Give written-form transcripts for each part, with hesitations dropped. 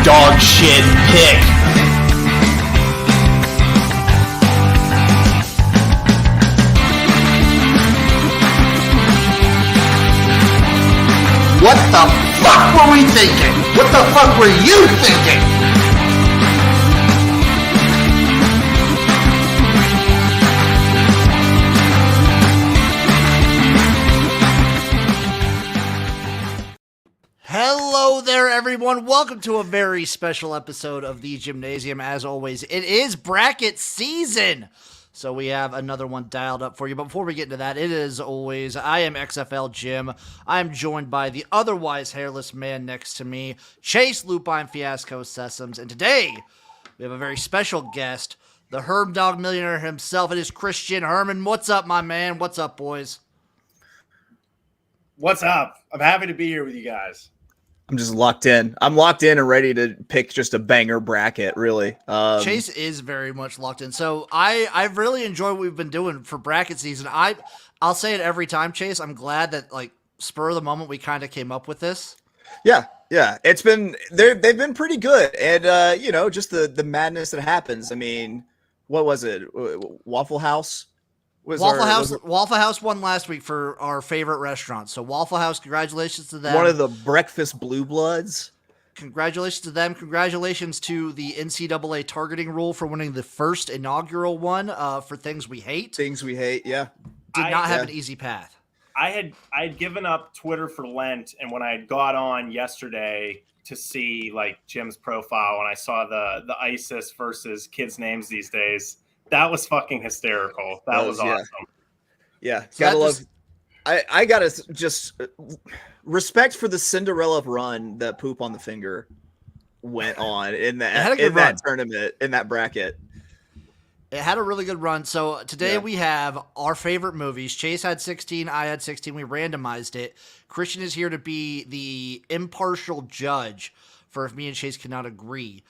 dog shit pick. What the fuck were we thinking? What the fuck were you thinking? Hello there, everyone. Welcome to a very special episode of the Jimnasium. As always, it is bracket season. So we have another one dialed up for you. But before we get into that, it is always, I am XFL Jim. I'm joined by the otherwise hairless man next to me, Chase Lupine Fiasco Sessoms. And today, we have a very special guest, the Herb Dog Millionaire himself. It is Christian Herman. What's up, my man? What's up, boys? What's up? I'm happy to be here with you guys. I'm just locked in. I'm locked in and ready to pick just a banger bracket, really. Chase is very much locked in. So I really enjoy what we've been doing for bracket season. I'll say it every time, Chase. I'm glad that, like, spur of the moment we kind of came up with this. Yeah. It's been they've been pretty good. And just the madness that happens. I mean, what was it? Waffle House? Waffle House won last week for our favorite restaurant. So Waffle House, congratulations to them. One of the breakfast blue bloods. Congratulations to them. Congratulations to the NCAA targeting rule for winning the first inaugural one for Things We Hate. Things We Hate, yeah. Did not have an easy path. I had given up Twitter for Lent, and when I had got on yesterday to see like Jim's profile, and I saw the ISIS versus kids' names these days, that was fucking hysterical. That was awesome. Yeah. So gotta love. I gotta just respect for the Cinderella run that Poop on the Finger went on in that tournament, in that bracket. It had a really good run. So today we have our favorite movies. Chase had 16. I had 16. We randomized it. Christian is here to be the impartial judge for if me and Chase cannot agree.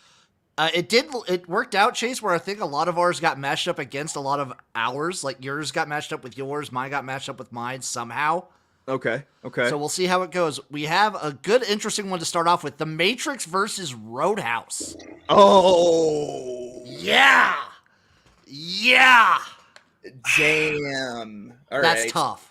It worked out, Chase, where I think a lot of ours got matched up against a lot of ours. Like yours got matched up with yours, mine got matched up with mine somehow. Okay. So we'll see how it goes. We have a good, interesting one to start off with: The Matrix versus Roadhouse. Oh, yeah. Damn. All right. That's tough.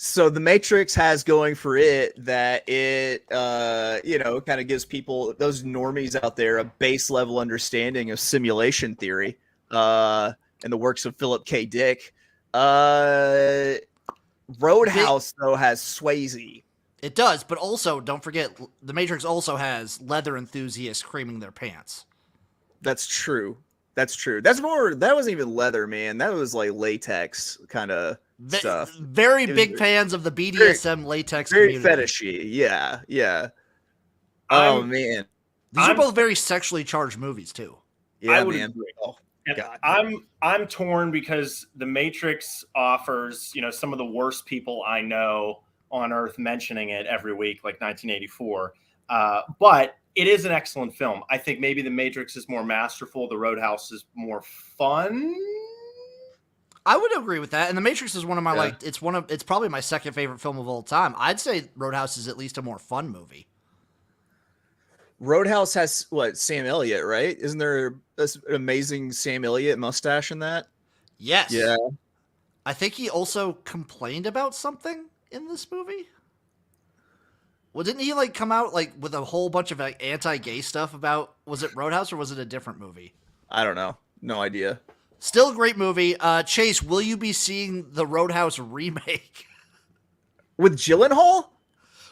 So The Matrix has going for it that it, kind of gives people, those normies out there, a base level understanding of simulation theory and the works of Philip K. Dick. Roadhouse, though, has Swayze. It does, but also, don't forget, The Matrix also has leather enthusiasts creaming their pants. That's true. That wasn't even leather, man. That was like latex kind of stuff. Very big fans of the BDSM latex community. Very fetishy. Yeah. Oh, man. These are both very sexually charged movies, too. Yeah, I would man. agree. Oh, God. I'm torn because The Matrix offers, some of the worst people I know on earth mentioning it every week, like 1984. But it is an excellent film. I think maybe The Matrix is more masterful. The Roadhouse is more fun. I would agree with that. And The Matrix is one of my it's probably my second favorite film of all time. I'd say Roadhouse is at least a more fun movie. Roadhouse has Sam Elliott, right? Isn't there an amazing Sam Elliott mustache in that? Yes. Yeah. I think he also complained about something in this movie. Well, didn't he come out with a whole bunch of anti-gay stuff about, was it Roadhouse or was it a different movie? I don't know. No idea. Still a great movie. Chase, will you be seeing the Roadhouse remake? With Gyllenhaal?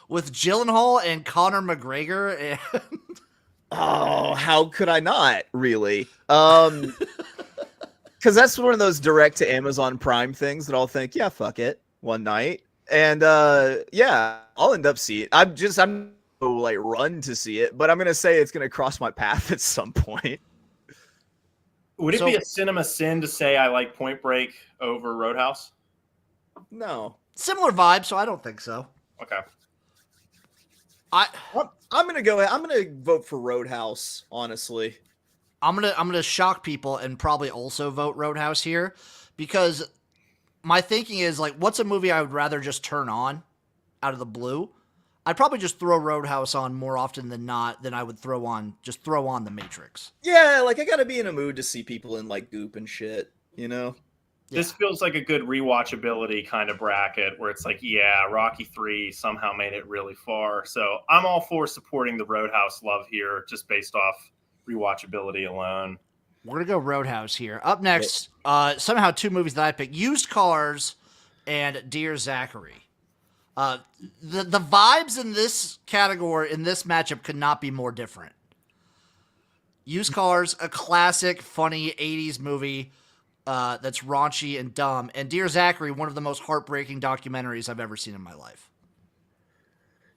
With Gyllenhaal and Conor McGregor and... Oh, how could I not, really? Because that's one of those direct to Amazon Prime things that I'll think, yeah, fuck it, one night. And I'll end up seeing it. I'm run to see it, but I'm gonna say it's gonna cross my path at some point. Would it be a cinema sin to say I like Point Break over Roadhouse? No. Similar vibe, so I don't think so. Okay. I'm gonna vote for Roadhouse, honestly. I'm gonna shock people and probably also vote Roadhouse here, because my thinking is what's a movie I would rather just turn on out of the blue? I'd probably just throw Roadhouse on more often than not than I would throw on The Matrix. Yeah, like I gotta be in a mood to see people in like goop and shit, you know? This feels like a good rewatchability kind of bracket where it's like, yeah, Rocky 3 somehow made it really far. So I'm all for supporting the Roadhouse love here just based off rewatchability alone. We're going to go Roadhouse here. Up next, somehow two movies that I picked, Used Cars and Dear Zachary. The vibes in this category, in this matchup, could not be more different. Used Cars, a classic, funny 80s movie that's raunchy and dumb. And Dear Zachary, one of the most heartbreaking documentaries I've ever seen in my life.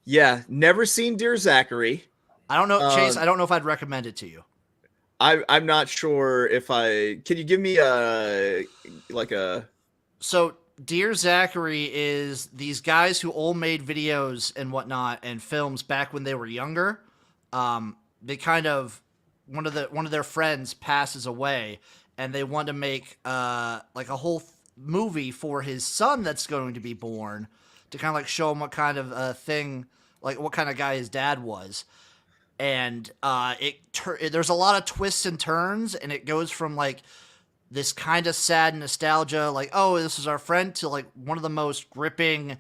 Yeah, never seen Dear Zachary. I don't know, Chase, I don't know if I'd recommend it to you. I'm not sure if can you give me So Dear Zachary is these guys who all made videos and whatnot and films back when they were younger. They kind of, one of their friends passes away and they want to make like a whole movie for his son that's going to be born to kind of like show him what kind of thing, like what kind of guy his dad was. And there's a lot of twists and turns, and it goes from like this kind of sad nostalgia, like, oh, this is our friend, to like one of the most gripping,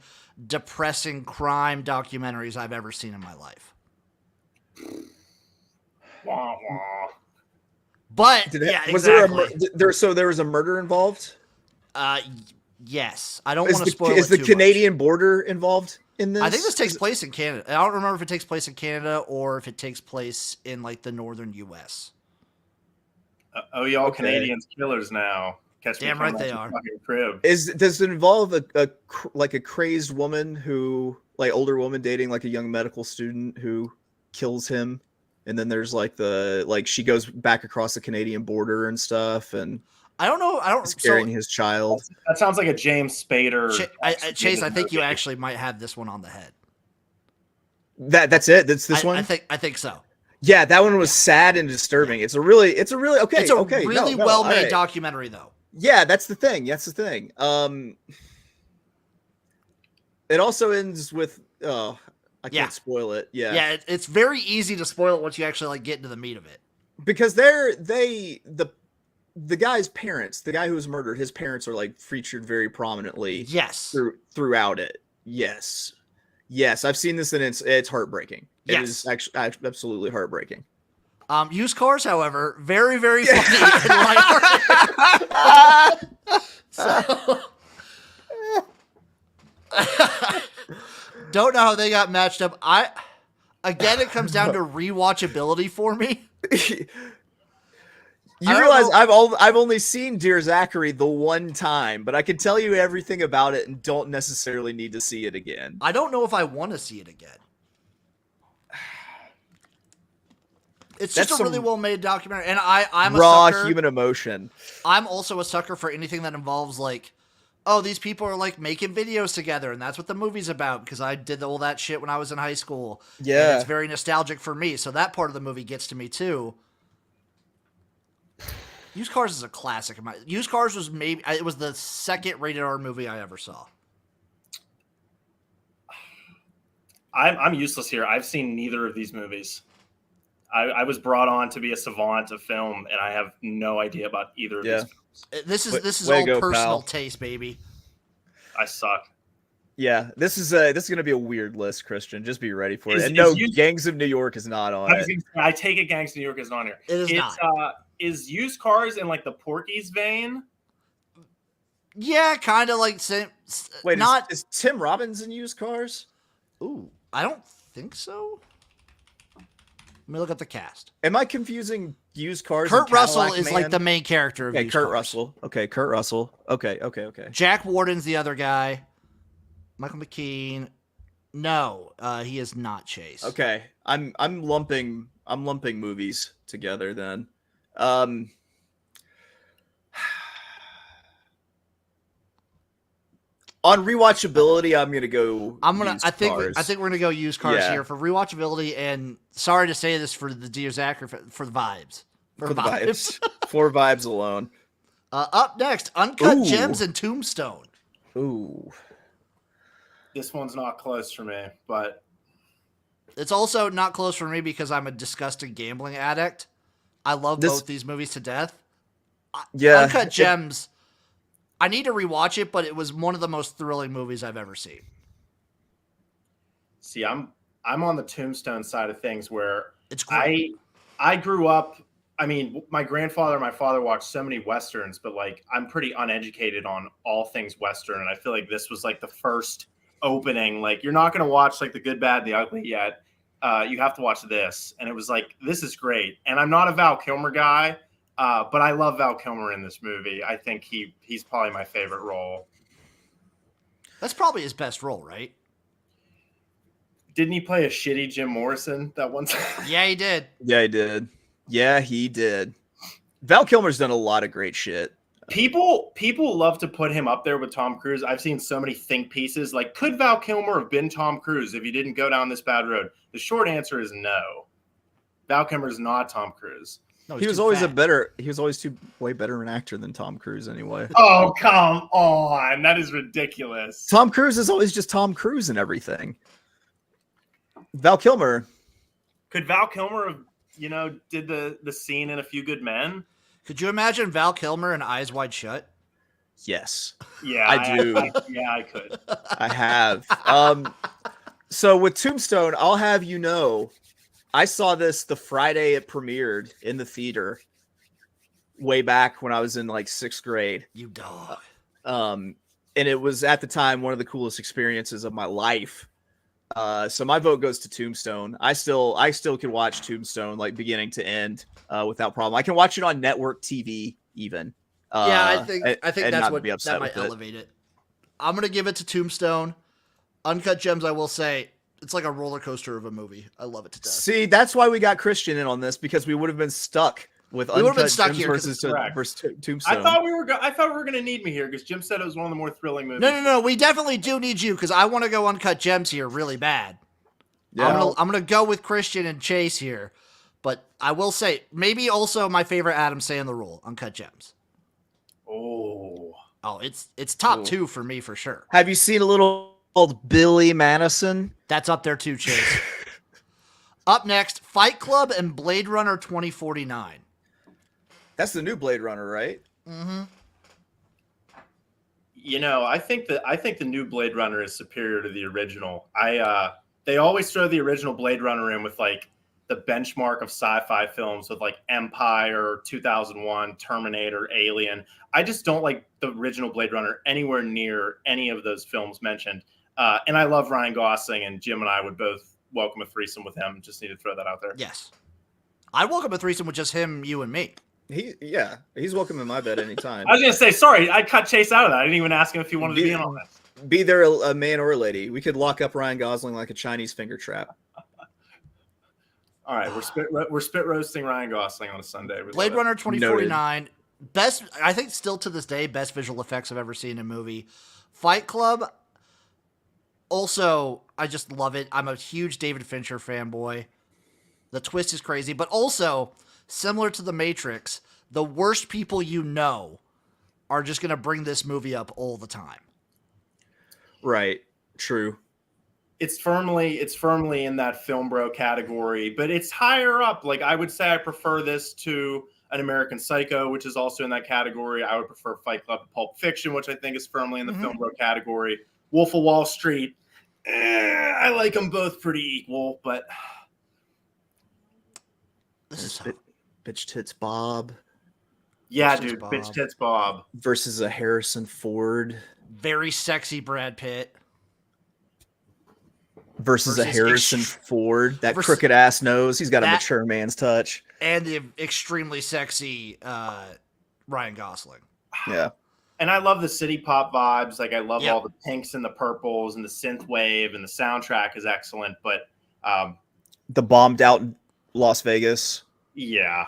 depressing crime documentaries I've ever seen in my life. Wah, wah. But was exactly. there was a murder involved? Yes. I don't want to spoil it Is the too Canadian border involved in this? I think this takes place in Canada. I don't remember if it takes place in Canada or if it takes place in like the northern U.S. Y'all okay. Canadians killers now. Catch Damn me right they are. Crib. Does it involve a crazed woman who, like, older woman dating like a young medical student who kills him? And then there's like she goes back across the Canadian border and stuff, and I don't know. carrying his child. That sounds like a James Spader. Chase, I think you actually might have this one on the head. That's it. That's this one. I think so. Yeah, that one was sad and disturbing. It's a really okay. It's a okay, really well-made documentary, though. Yeah, that's the thing. It also ends with I can't spoil it. Yeah, it's very easy to spoil it once you actually like get into the meat of it. Because the guy's parents, the guy who was murdered, his parents are like featured very prominently. Yes, throughout it. Yes, I've seen this and it's heartbreaking. It is actually absolutely heartbreaking. Used Cars, however, very, very funny and lighthearted. Don't know how they got matched up. Again, it comes down to rewatchability for me. You realize I've only seen Dear Zachary the one time, but I can tell you everything about it and don't necessarily need to see it again. I don't know if I want to see it again. It's just a really well-made documentary, and I'm a raw sucker. Human emotion. I'm also a sucker for anything that involves like, oh, these people are like making videos together, and that's what the movie's about because I did all that shit when I was in high school. Yeah, and it's very nostalgic for me, so that part of the movie gets to me too. Used Cars is a classic. Used Cars was it was the second rated R movie I ever saw. I'm useless here. I've seen neither of these movies. I was brought on to be a savant of film, and I have no idea about either of these films. This is all personal taste, baby. I suck. Yeah, this is going to be a weird list, Christian. Just be ready for it. And Gangs of New York is not on it. I take it Gangs of New York is on here. It is not. Is Used Cars in like the Porky's vein? Yeah, kind of like same. Wait, is Tim Robbins in Used Cars? Ooh, I don't think so. Let me look at the cast. Am I confusing Used Cars? Kurt Russell is like the main character of Used Cars. Russell. Okay, Kurt Russell. Okay. Jack Warden's the other guy. Michael McKean. No, he is not Chase. Okay, I'm lumping movies together then. On rewatchability, I'm gonna go. I think we're gonna go Used Cars here for rewatchability, and sorry to say this for the Dear Zachary for the vibes. For the vibes. For vibes alone. Up next, Uncut Gems and Tombstone. Ooh. This one's not close for me, but It's also not close for me because I'm a disgusting gambling addict. I love both these movies to death. Yeah. Uncut Gems, I need to rewatch it, but it was one of the most thrilling movies I've ever seen. See, I'm on the Tombstone side of things where It's great. I grew up. I mean, my grandfather and my father watched so many Westerns, but like I'm pretty uneducated on all things Western. And I feel like this was like the first opening. Like, you're not going to watch like The Good, Bad, the Ugly yet. You have to watch this. And it was like, this is great. And I'm not a Val Kilmer guy, but I love Val Kilmer in this movie. I think he's probably my favorite role. That's probably his best role, right? Didn't he play a shitty Jim Morrison that one time? Yeah, he did. Yeah, he did. Val Kilmer's done a lot of great shit. People love to put him up there with Tom Cruise. I've seen so many think pieces like, could Val Kilmer have been Tom Cruise if he didn't go down this bad road? The short answer is no. Val Kilmer is not Tom Cruise. No, He was always way better an actor than Tom Cruise anyway. Oh, come on. That is ridiculous. Tom Cruise is always just Tom Cruise and everything. Val Kilmer. Could Val Kilmer have, did the scene in A Few Good Men? Could you imagine Val Kilmer in Eyes Wide Shut? Yes. Yeah, I do. I could. I have. So with Tombstone, I'll have you know, I saw this the Friday it premiered in the theater way back when I was in like 6th grade. You dog. And it was at the time one of the coolest experiences of my life. So my vote goes to Tombstone. I still could watch Tombstone like beginning to end without problem. I can watch it on network TV even. I think that's what be upset that might with elevate it. I'm gonna give it to Tombstone. Uncut Gems, I will say, it's like a roller coaster of a movie. I love it to death. See, that's why we got Christian in on this, because we would have been stuck with Uncut Gems versus Tombstone. I thought we were going to need me here because Jim said it was one of the more thrilling movies. No. We definitely do need you because I want to go Uncut Gems here really bad. Yeah. I'm gonna go with Christian and Chase here, but I will say maybe also my favorite Adam Sandler role, Uncut Gems. Oh, it's top 2 for me for sure. Have you seen a little called Billy Madison? That's up there too, Chase. Up next, Fight Club and Blade Runner 2049. That's the new Blade Runner, right? Mm-hmm. I think the new Blade Runner is superior to the original. They always throw the original Blade Runner in with like the benchmark of sci-fi films with like Empire, 2001, Terminator, Alien. I just don't like the original Blade Runner anywhere near any of those films mentioned. And I love Ryan Gosling, and Jim and I would both welcome a threesome with him. Just need to throw that out there. Yes. I'd welcome a threesome with just him, you, and me. He's welcome in my bed anytime. I was going to say, sorry, I cut Chase out of that. I didn't even ask him if he wanted to be in on this. Be there a man or a lady. We could lock up Ryan Gosling like a Chinese finger trap. All right, we're spit roasting Ryan Gosling on a Sunday. Blade Runner 2049, best, I think still to this day, best visual effects I've ever seen in a movie. Fight Club, also, I just love it. I'm a huge David Fincher fanboy. The twist is crazy, but also, similar to The Matrix, the worst people you know are just going to bring this movie up all the time. Right. True. It's firmly in that film bro category, but it's higher up. Like, I would say I prefer this to An American Psycho, which is also in that category. I would prefer Fight Club to Pulp Fiction, which I think is firmly in the film bro category. Wolf of Wall Street. I like them both pretty equal, but This is Bitch Tits Bob. Yeah, Bitch Tits dude. Bob. Bitch Tits Bob. Versus a Harrison Ford. very sexy Brad Pitt. Versus a Harrison Ford. That versus crooked ass nose. He's got a mature man's touch. And the extremely sexy Ryan Gosling. Yeah. And I love the city pop vibes. Like, I love Yep. all the pinks and the purples and the synth wave, and the soundtrack is excellent. But The bombed out Las Vegas. yeah.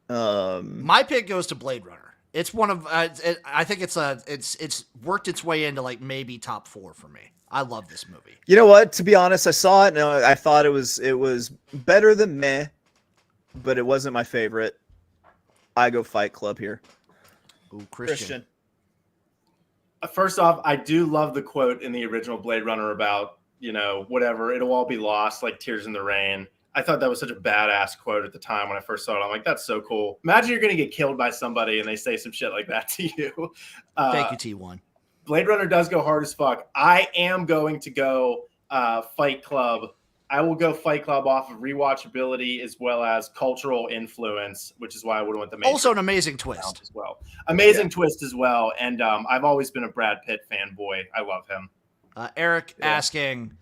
My pick goes to Blade Runner. It's one of I think it's worked its way into like maybe top 4 for me. I love this movie. You know what? To be honest, I saw it and I thought it was better than meh, but it wasn't my favorite. I go Fight Club here. Ooh, Christian. First off, I do love the quote in the original Blade Runner about, whatever, it'll all be lost, like tears in the rain. I thought that was such a badass quote at the time when I first saw it. I'm like, that's so cool. Imagine you're going to get killed by somebody and they say some shit like that to you. Thank you, T1. Blade Runner does go hard as fuck. I am going to go Fight Club. I will go Fight Club off of rewatchability as well as cultural influence, which is why I would want the main. Also an amazing twist as well. Amazing twist as well. And I've always been a Brad Pitt fanboy. I love him. Eric asking,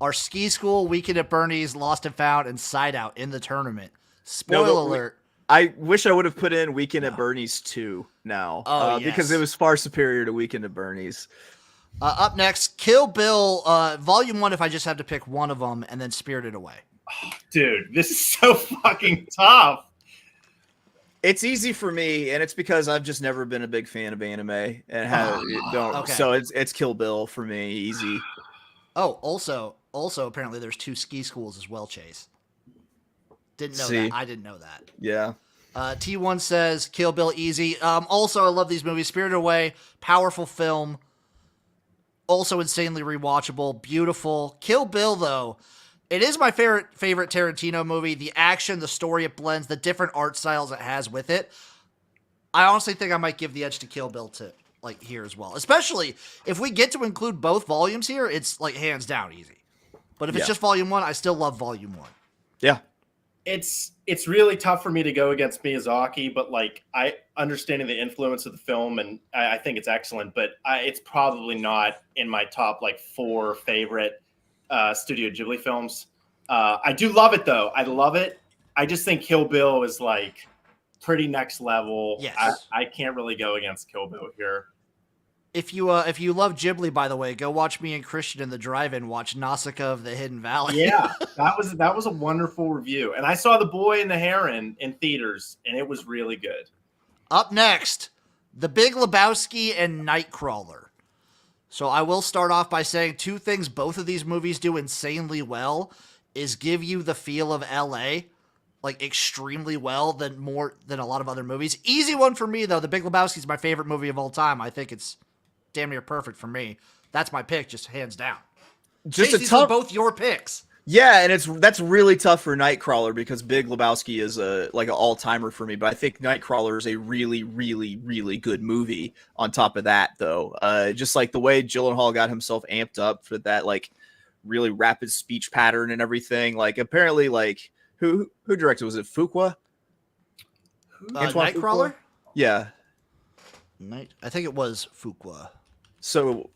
are Ski School, Weekend at Bernie's, Lost and Found, and Side Out in the tournament? Spoiler alert. I wish I would have put in Weekend at Bernie's 2 now. Because it was far superior to Weekend at Bernie's. Up next, Kill Bill, Volume 1, if I just had to pick one of them, and then Spirited Away. Oh, dude, this is so fucking tough. It's easy for me, and it's because I've just never been a big fan of anime, and so it's Kill Bill for me, easy. Oh, also apparently there's 2 ski schools as well, Chase. Didn't know that. I didn't know that. Yeah. T1 says Kill Bill easy. Also, I love these movies. Spirited Away, powerful film. Also insanely rewatchable, beautiful. Kill Bill, though, it is my favorite Tarantino movie. The action, the story it blends, the different art styles it has with it. I honestly think I might give the edge to Kill Bill here as well. Especially if we get to include both volumes here, it's like hands down easy. But if it's just Volume 1, I still love Volume 1. Yeah. It's really tough for me to go against Miyazaki, but like I understanding the influence of the film, and I think it's excellent, but it's probably not in my top 4 favorite Studio Ghibli films. I do love it though. I love it. I just think Kill Bill is pretty next level. Yes. I can't really go against Kill Bill here. If you love Ghibli, by the way, go watch me and Christian in the drive-in watch Nausicaa of the Hidden Valley. Yeah, that was a wonderful review. And I saw The Boy and the Heron in theaters, and it was really good. Up next, The Big Lebowski and Nightcrawler. So I will start off by saying 2 things both of these movies do insanely well is give you the feel of L.A., extremely well more than a lot of other movies. Easy one for me, though. The Big Lebowski is my favorite movie of all time. I think it's damn near perfect for me. That's my pick, just hands down. These are both your picks. Yeah, and that's really tough for Nightcrawler because Big Lebowski is an all-timer for me, but I think Nightcrawler is a really, really, really good movie on top of that, though. Just the way Gyllenhaal got himself amped up for that, really rapid speech pattern and everything. Apparently, who directed? Was it Fuqua? Nightcrawler? Fuqua? Yeah. I think it was Fuqua. So,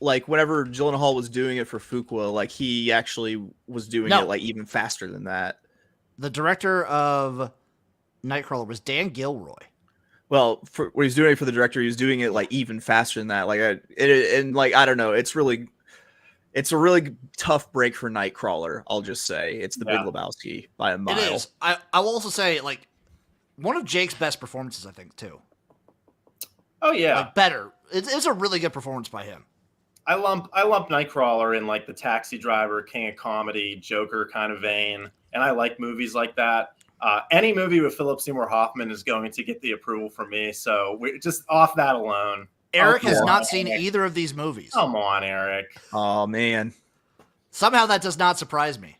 whenever Gyllenhaal was doing it for Fuqua, he actually was doing it, even faster than that. The director of Nightcrawler was Dan Gilroy. Well, when he was doing it for the director, he was doing it, even faster than that. I don't know. It's a really tough break for Nightcrawler, I'll just say. It's the Big Lebowski by a mile. It is. I will also say, one of Jake's best performances, I think, too. Oh, yeah. Better. It's a really good performance by him. I lump Nightcrawler in the Taxi Driver, King of Comedy, Joker kind of vein, and I like movies like that. Any movie with Philip Seymour Hoffman is going to get the approval from me, so just off that alone. Eric has not seen either of these movies. Come on, Eric. Oh, man. Somehow that does not surprise me.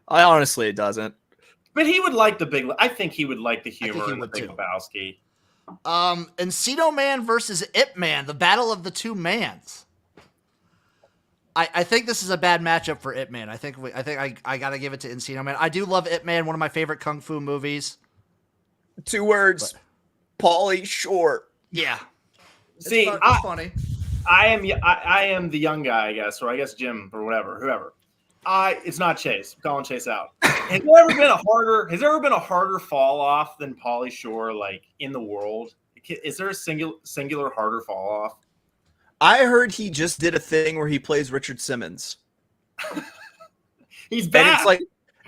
Honestly, it doesn't. But he would like I think he would like the humor in the Big Lebowski. Encino Man versus Ip Man, the battle of the 2 mans. I think this is a bad matchup for Ip Man. I think I gotta give it to Encino Man. I do love Ip Man, one of my favorite kung fu movies. 2 words, Pauly Shore. Yeah. See, it's funny. I am the young guy, I guess, or I guess Jim or whoever. It's not Chase. I'm calling Chase out. Has there ever been a harder fall off than Pauly Shore in the world? Is there a singular harder fall off? I heard he just did a thing where he plays Richard Simmons. He's back.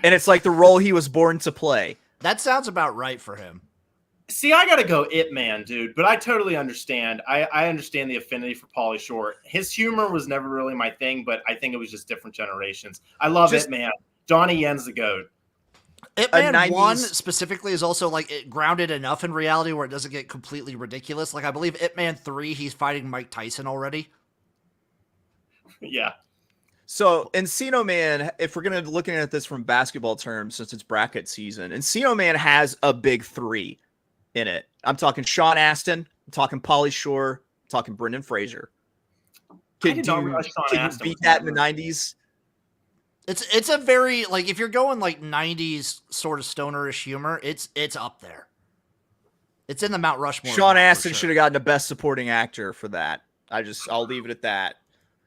And it's the role he was born to play. That sounds about right for him. See, I gotta go Ip Man, dude, but I totally understand. I understand the affinity for Pauly Shore. His humor was never really my thing, but I think it was just different generations. I love Ip Man. Donnie Yen's the GOAT. Ip Man 1 specifically is also grounded enough in reality where it doesn't get completely ridiculous. I believe Ip Man 3, he's fighting Mike Tyson already. Yeah. So Encino Man, if we're gonna looking at this from basketball terms, since it's bracket season, Encino Man has a big three in it. I'm talking Sean Astin, I'm talking Pauly Shore, I'm talking Brendan Fraser. I did not realize Sean Can you Astin beat was that in in the that '90s? It's a very like if you're going like 90s sort of stonerish humor, it's up there. It's in the Mount Rushmore. Sean for Astin sure. should have gotten the best supporting actor for that. I'll leave it at that.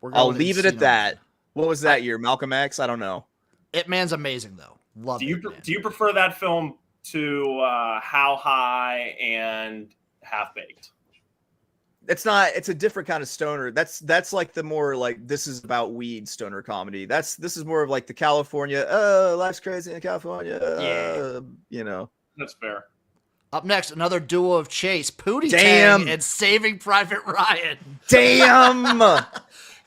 We're I'll going leave it at Encino that. Man. What was that year? Malcolm X? I don't know. It Man's amazing though. Love Do it. do you prefer that film to How High and Half Baked? It's not. It's a different kind of stoner. That's like the more like this is about weed stoner comedy. This is more of like the California. Life's crazy in California. That's fair. Up next, another duo of Chase, Pootie Damn. Tang and Saving Private Ryan. Damn.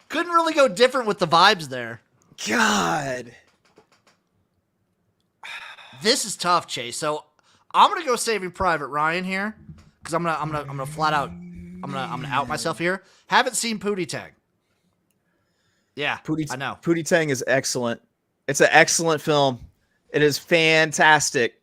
Couldn't really go different with the vibes there. God. This is tough, Chase. So I'm gonna go Saving Private Ryan here because I'm gonna flat out I'm gonna out myself here. Haven't seen Pootie Tang. Yeah, I know. Pootie Tang is excellent. It's an excellent film. It is fantastic.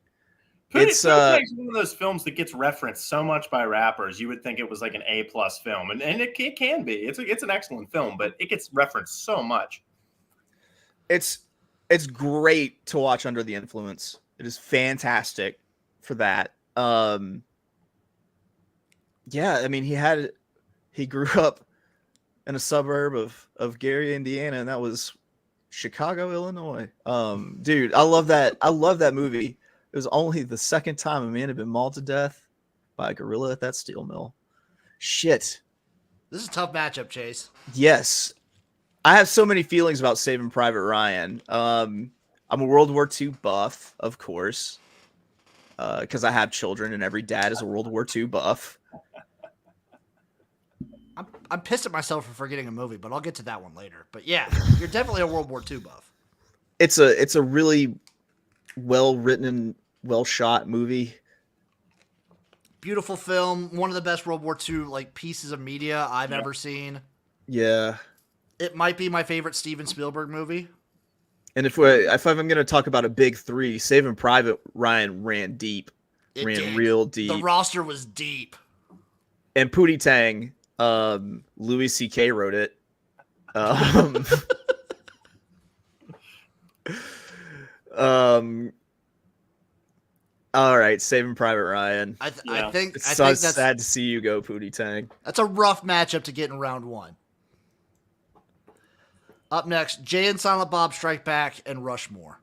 Pootie Tang is one of those films that gets referenced so much by rappers. You would think it was like an A+ film, and it can be. It's an excellent film, but it gets referenced so much. It's great to watch under the influence. It is fantastic for that. Yeah, I mean he grew up in a suburb of Gary, Indiana, and that was Chicago, Illinois. Dude, I love that. I love that movie. It was only the second time a man had been mauled to death by a gorilla at that steel mill. Shit. This is a tough matchup, Chase. Yes. I have so many feelings about Saving Private Ryan. I'm a World War II buff, of course, because I have children, and every dad is a World War II buff. I'm pissed at myself for forgetting a movie, but I'll get to that one later. But yeah, you're definitely a World War II buff. It's a really well written and well shot movie. Beautiful film, one of the best World War II like pieces of media I've ever seen. Yeah. It might be my favorite Steven Spielberg movie. And if I'm going to talk about a big three, Saving Private Ryan ran deep. It ran did. real deep. The roster was deep. And Pootie Tang, Louis C.K. wrote it. All right, Saving Private Ryan. I think It's I so think that's sad to see you go, Pootie Tang. That's a rough matchup to get in round one. Up next, Jay and Silent Bob Strike Back and Rushmore.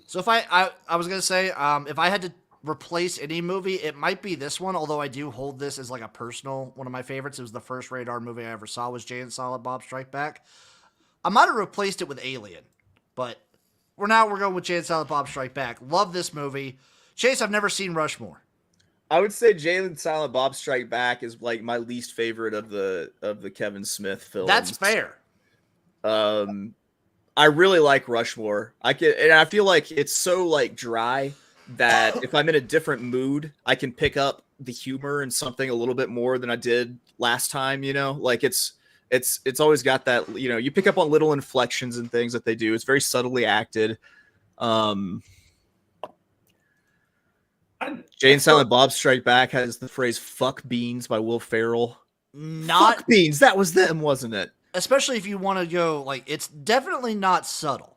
So if I was gonna say, if I had to replace any movie, it might be this one, although I do hold this as like a personal one of my favorites. It was the first rated R movie I ever saw was Jay and Silent Bob Strike Back. I might have replaced it with Alien, but we're going with Jay and Silent Bob Strike Back. Love this movie. Chase, I've never seen Rushmore. I would say Jay and Silent Bob Strike Back is like my least favorite of the Kevin Smith films. That's fair. I really like Rushmore. And I feel like it's so like dry that if I'm in a different mood, I can pick up the humor and something a little bit more than I did last time. You know, like it's always got that. You know, you pick up on little inflections and things that they do. It's very subtly acted. Jay and Silent Bob Strike Back has the phrase "fuck beans" by Will Ferrell. Fuck beans. That was them, wasn't it? Especially if you want to go like, it's definitely not subtle.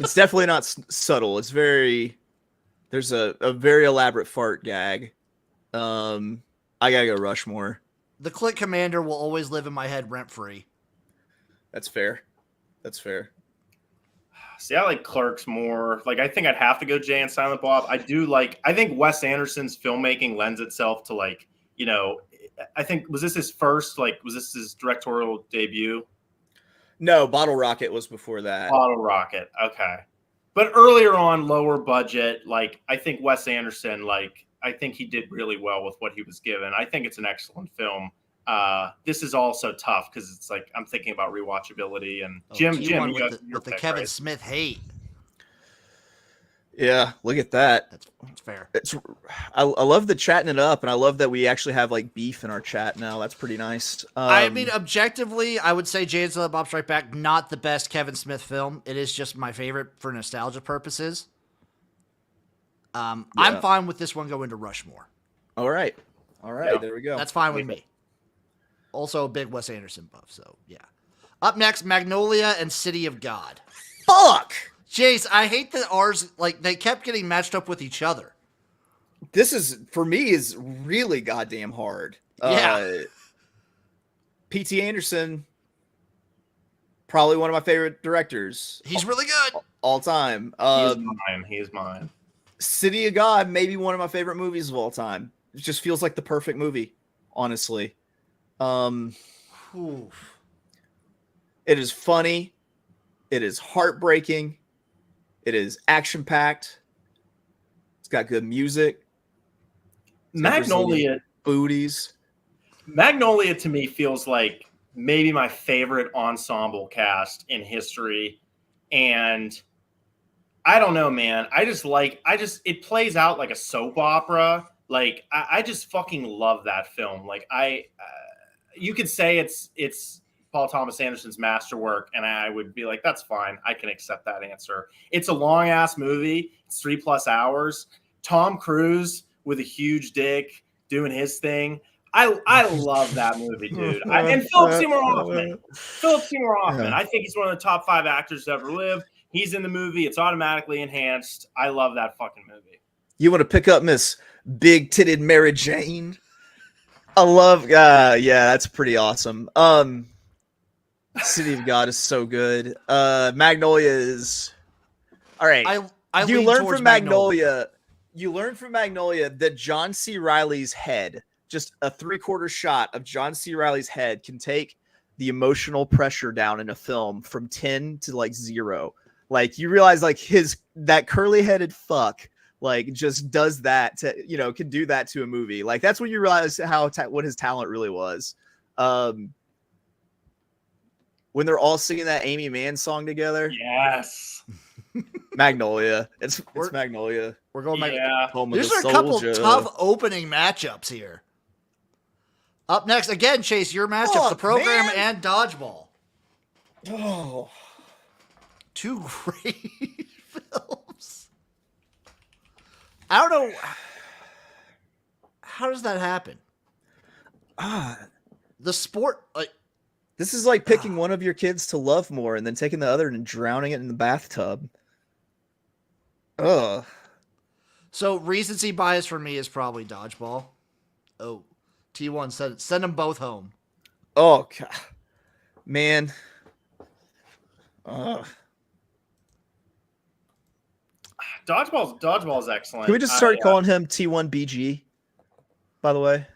It's definitely not subtle. It's there's a very elaborate fart gag. I gotta go Rushmore. The Click Commander will always live in my head rent free. That's fair. That's fair. See, I like Clerks more. Like, I think I'd have to go Jay and Silent Bob. I think Wes Anderson's filmmaking lends itself to like, you know, I think, was this his directorial debut? No, Bottle Rocket was before that. Bottle Rocket. Okay. But earlier on, lower budget, like, I think Wes Anderson, like, I think he did really well with what he was given. I think it's an excellent film. This is also tough because it's like I'm thinking about rewatchability and Jim, with the Kevin Smith hate. Yeah, look at that. That's fair. I love the chatting it up, and I love that we actually have like beef in our chat now. That's pretty nice. I mean, objectively, I would say Jay and Silent Bob Strike Back, not the best Kevin Smith film. It is just my favorite for nostalgia purposes. I'm fine with this one going to Rushmore. All right. Yeah. There we go. That's fine with me. Also a big Wes Anderson buff, so yeah. Up next, Magnolia and City of God. Fuck. Jace, I hate that ours, like, they kept getting matched up with each other. This is, for me, is really goddamn hard. Yeah. P.T. Anderson, probably one of my favorite directors. He's really good. All time. He is mine. City of God, maybe one of my favorite movies of all time. It just feels like the perfect movie, honestly. Oof. It is funny. It is heartbreaking. It is action-packed. It's got good music. Magnolia booties. Magnolia to me feels like maybe my favorite ensemble cast in history. And I don't know, man. It plays out like a soap opera. Like, I just fucking love that film. Like, you could say it's Paul Thomas Anderson's masterwork, and I would be like, that's fine. I can accept that answer. It's a long ass movie. It's 3+ hours. Tom Cruise with a huge dick doing his thing. I love that movie, dude. And Philip Seymour Hoffman. I think he's one of the top 5 actors to ever live. He's in the movie. It's automatically enhanced. I love that fucking movie. You want to pick up Miss Big Titted Mary Jane? I love, yeah, that's pretty awesome. City of God is so good. Magnolia is all right. You learn from Magnolia. You learn from Magnolia that John C. Reilly's head, just a 3/4 shot of John C. Reilly's head, can take the emotional pressure down in a film from 10 to like 0. Like, you realize like that curly headed fuck like just does that to, can do that to a movie. Like, that's when you realize what his talent really was. When they're all singing that Amy Mann song together. Yes. Magnolia. It's Magnolia. We're going back. Yeah. There's a couple tough opening matchups here. Up next, again, Chase, your matchup, The Program and Dodgeball. Oh. 2 great films. I don't know. How does that happen? The sport, like, this is like picking one of your kids to love more and then taking the other and drowning it in the bathtub. Ugh. So recency bias for me is probably Dodgeball. Oh, T1 said send them both home. Oh, God. Man. Ugh. Dodgeball's excellent. Can we just start calling him T1BG, by the way?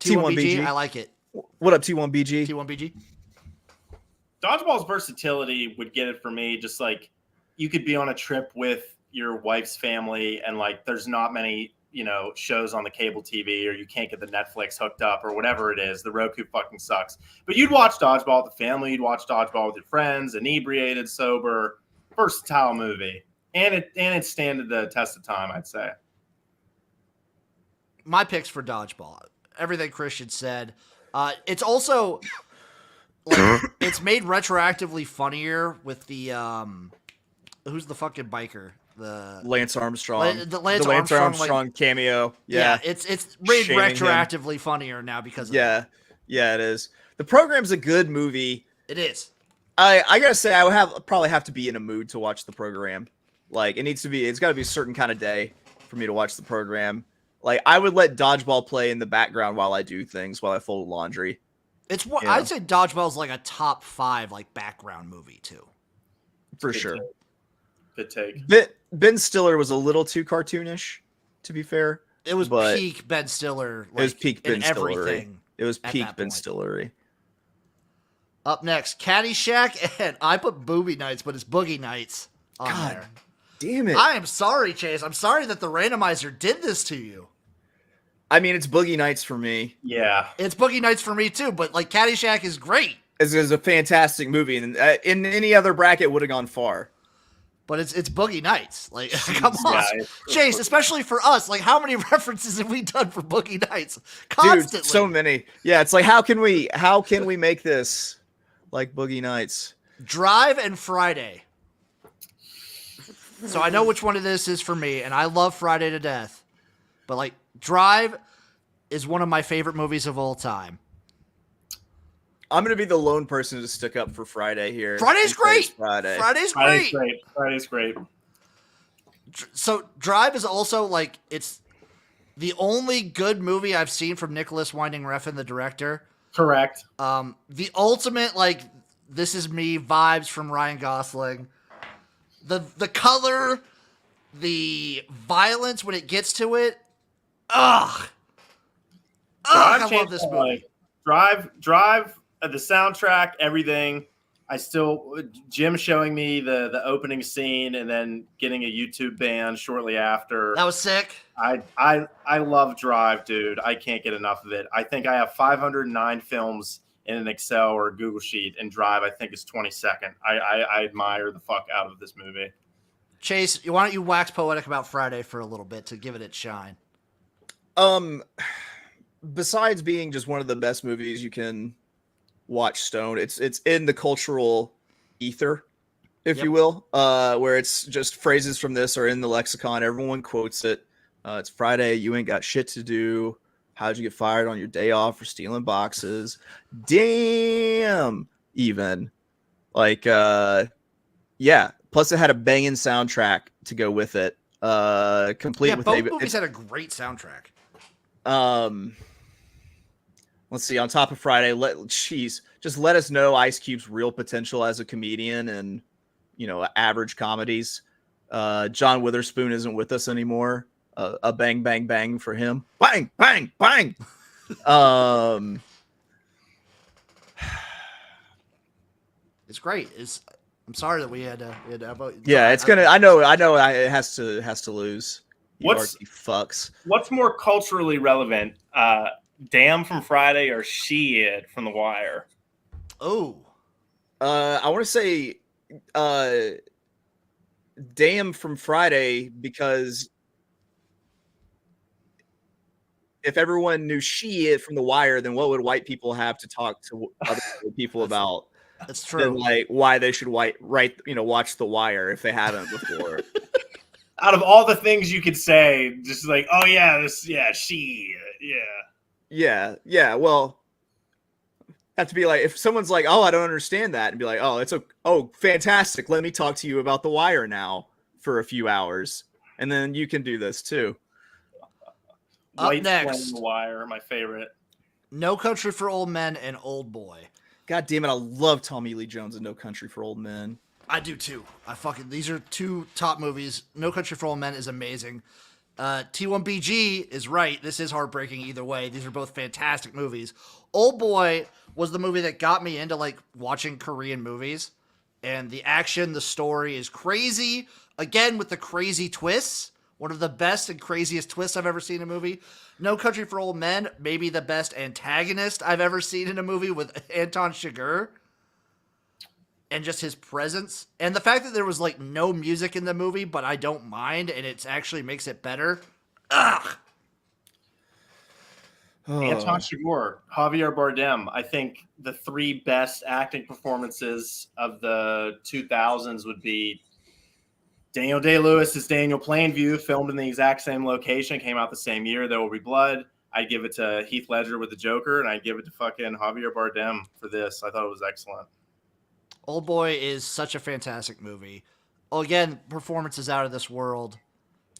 T1BG, I like it. What up, T1BG? T1BG. Dodgeball's versatility would get it for me. Just like, you could be on a trip with your wife's family and like there's not many, shows on the cable TV, or you can't get the Netflix hooked up or whatever it is. The Roku fucking sucks. But you'd watch Dodgeball with the family. You'd watch Dodgeball with your friends, inebriated, sober. Versatile movie. And it standed the test of time, I'd say. My picks for Dodgeball. Everything Christian said. It's also like it's made retroactively funnier with the who's the fucking biker? The Lance Armstrong. The Lance Armstrong cameo. Yeah, it's made retroactively funnier now because of that. Yeah, it is. The Program's a good movie. It is. I gotta say, I would probably have to be in a mood to watch The Program. Like, it's got to be a certain kind of day for me to watch The Program. Like, I would let Dodgeball play in the background while I do things, while I fold laundry. It's what I'd say. Dodgeball's like a top 5 like background movie too. For sure. Good take. Ben Stiller was a little too cartoonish, to be fair. It was peak Ben Stiller. Like, it was peak Ben Stillery. Everything. It was peak Ben Stillery. Up next, Caddyshack, and I put Booby Nights, but it's Boogie Nights on God there. Damn it. I am sorry, Chase. I'm sorry that the randomizer did this to you. I mean, it's Boogie Nights for me. Yeah. It's Boogie Nights for me too, but like Caddyshack is great. It's a fantastic movie, and in any other bracket would have gone far. but it's Boogie Nights. Like, come on, Yeah, Chase. Especially for us, like, how many references have we done for Boogie Nights? Constantly, dude, so many. Yeah, it's like how can we make this like Boogie Nights? Drive and Friday. So I know which one of this is for me, and I love Friday to death. But like, Drive is one of my favorite movies of all time. I'm gonna be the lone person to stick up for Friday here. Friday's great. Friday's great. So Drive is also like, it's the only good movie I've seen from Nicholas Winding Refn, the director. Correct. The ultimate, like, this is me vibes from Ryan Gosling. The color, the violence when it gets to it. I love this movie. Drive, the soundtrack, everything. Jim showing me the opening scene and then getting a YouTube ban shortly after. That was sick. I love Drive, dude. I can't get enough of it. I think I have 509 films in an Excel or a Google sheet, and Drive, I think, is 22nd. I admire the fuck out of this movie. Chase, why don't you wax poetic about Friday for a little bit to give it its shine? Besides being just one of the best movies you can watch stone, it's in the cultural ether, if you will, where it's just phrases from this are in the lexicon. Everyone quotes it. It's Friday, you ain't got shit to do. How'd you get fired on your day off for stealing boxes? Damn, even. Like, yeah. Plus, it had a banging soundtrack to go with it. Complete with both movies had a great soundtrack. Let's see. On top of Friday, just let us know Ice Cube's real potential as a comedian and, average comedies. John Witherspoon isn't with us anymore. A bang, bang, bang for him. Bang, bang, bang. It's great. I'm sorry that we had to vote. Yeah, it's gonna. I know. It has to lose. Fucks. What's more culturally relevant? Damn from Friday or Shit from The Wire? Oh, I want to say, Damn from Friday, because if everyone knew Shit from The Wire, then what would white people have to talk to other people about? That's true. Than like why they should watch The Wire if they haven't before. Out of all the things you could say, just like, oh yeah, she, yeah. Yeah. Well, have to be like, if someone's like, oh, I don't understand that, and be like, oh, fantastic. Let me talk to you about The Wire now for a few hours, and then you can do this too. Up next, The Wire, my favorite. No Country for Old Men and Old Boy. God damn it, I love Tommy Lee Jones and No Country for Old Men. I do too. These are two top movies. No Country for Old Men is amazing. T1BG is right. This is heartbreaking either way. These are both fantastic movies. Old Boy was the movie that got me into like watching Korean movies, and the action, the story is crazy. Again, with the crazy twists. One of the best and craziest twists I've ever seen in a movie. No Country for Old Men, maybe the best antagonist I've ever seen in a movie with Anton Chigurh. And just his presence. And the fact that there was like no music in the movie, but I don't mind, and it actually makes it better. Ugh. Anton Chigurh, Javier Bardem. I think the three best acting performances of the 2000s would be Daniel Day-Lewis is Daniel Plainview, filmed in the exact same location, came out the same year. There Will Be Blood. I'd give it to Heath Ledger with the Joker, and I'd give it to fucking Javier Bardem for this. I thought it was excellent. Old Boy is such a fantastic movie. Oh, again, performances out of this world.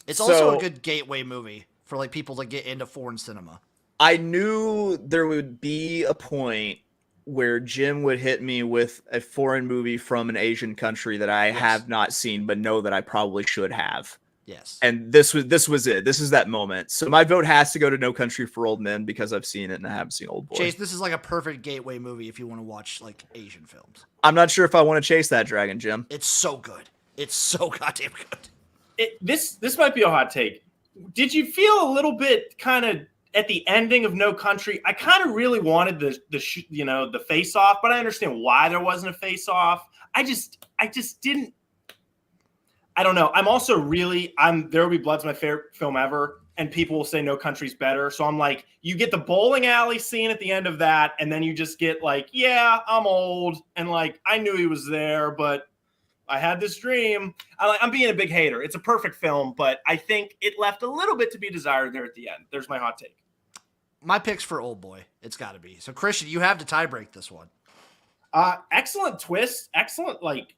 It's also a good gateway movie for like people to get into foreign cinema. I knew there would be a point where Jim would hit me with a foreign movie from an Asian country that I have not seen, but know that I probably should have. Yes. And this was it. This is that moment. So my vote has to go to No Country for Old Men because I've seen it and I haven't seen Old Boy. Chase, this is like a perfect gateway movie if you want to watch like Asian films. I'm not sure if I want to chase that dragon, Jim. It's so good. It's so goddamn good. This might be a hot take. Did you feel a little bit kind of at the ending of No Country? I kind of really wanted the face off, but I understand why there wasn't a face off. I just didn't. I don't know. I'm also There Will Be Blood's my favorite film ever, and people will say No Country's better. So I'm like, you get the bowling alley scene at the end of that, and then you just get like, yeah, I'm old, and like I knew he was there, but I had this dream. I'm being a big hater. It's a perfect film, but I think it left a little bit to be desired there at the end. There's my hot take. My pick's for Old Boy. It's got to be. So Christian, you have to tie break this one. Excellent twist. Excellent, like,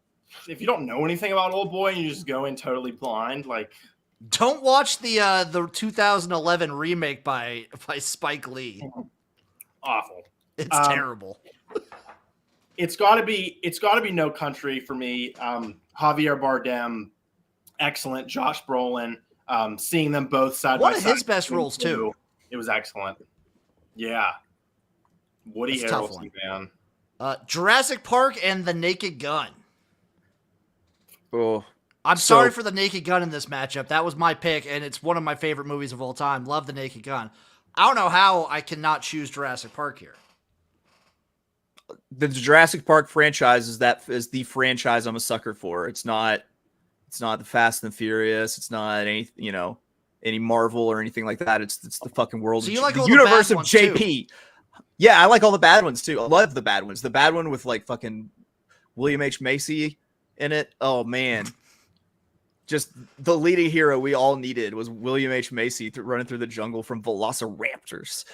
if you don't know anything about Old Boy and you just go in totally blind, like, don't watch the 2011 remake by Spike Lee. Awful. It's terrible. It's got to be No Country for me. Javier Bardem, excellent. Josh Brolin, seeing them both side by side. One of his best roles too. It was excellent. Yeah. Woody Harrelson, man. Jurassic Park and The Naked Gun. Oh, I'm sorry for The Naked Gun in this matchup. That was my pick, and it's one of my favorite movies of all time. Love The Naked Gun. I don't know how I cannot choose Jurassic Park here. The Jurassic Park franchise is the franchise I'm a sucker for. It's not the Fast and Furious. It's not any Marvel or anything like that. It's the fucking world. So you like the all universe the bad of ones JP. Too. Yeah, I like all the bad ones too. I love the bad ones. The bad one with like fucking William H. Macy in it. Oh man. Just the leading hero we all needed was William H. Macy running through the jungle from Velociraptors.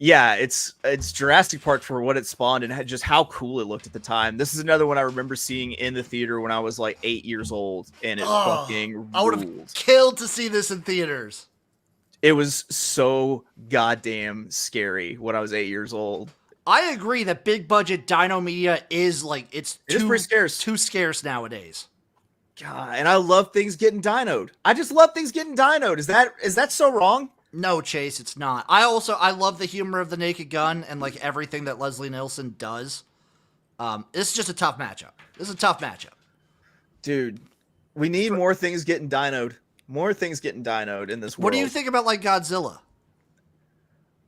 Yeah, it's Jurassic Park for what it spawned and just how cool it looked at the time. This is another one I remember seeing in the theater when I was like 8 years old, and it fucking ruled. I would have killed to see this in theaters. It was so goddamn scary when I was 8 years old. I agree that big budget dino media is like it's pretty scarce. Too scarce nowadays. God, and I love things getting dinoed. I just love things getting dinoed. Is that so wrong? No, Chase, it's not. I love the humor of The Naked Gun and like everything that Leslie Nielsen does. It's just a tough matchup. This is a tough matchup. Dude, we need more things getting dinoed. More things getting dinoed in this world. What do you think about like Godzilla?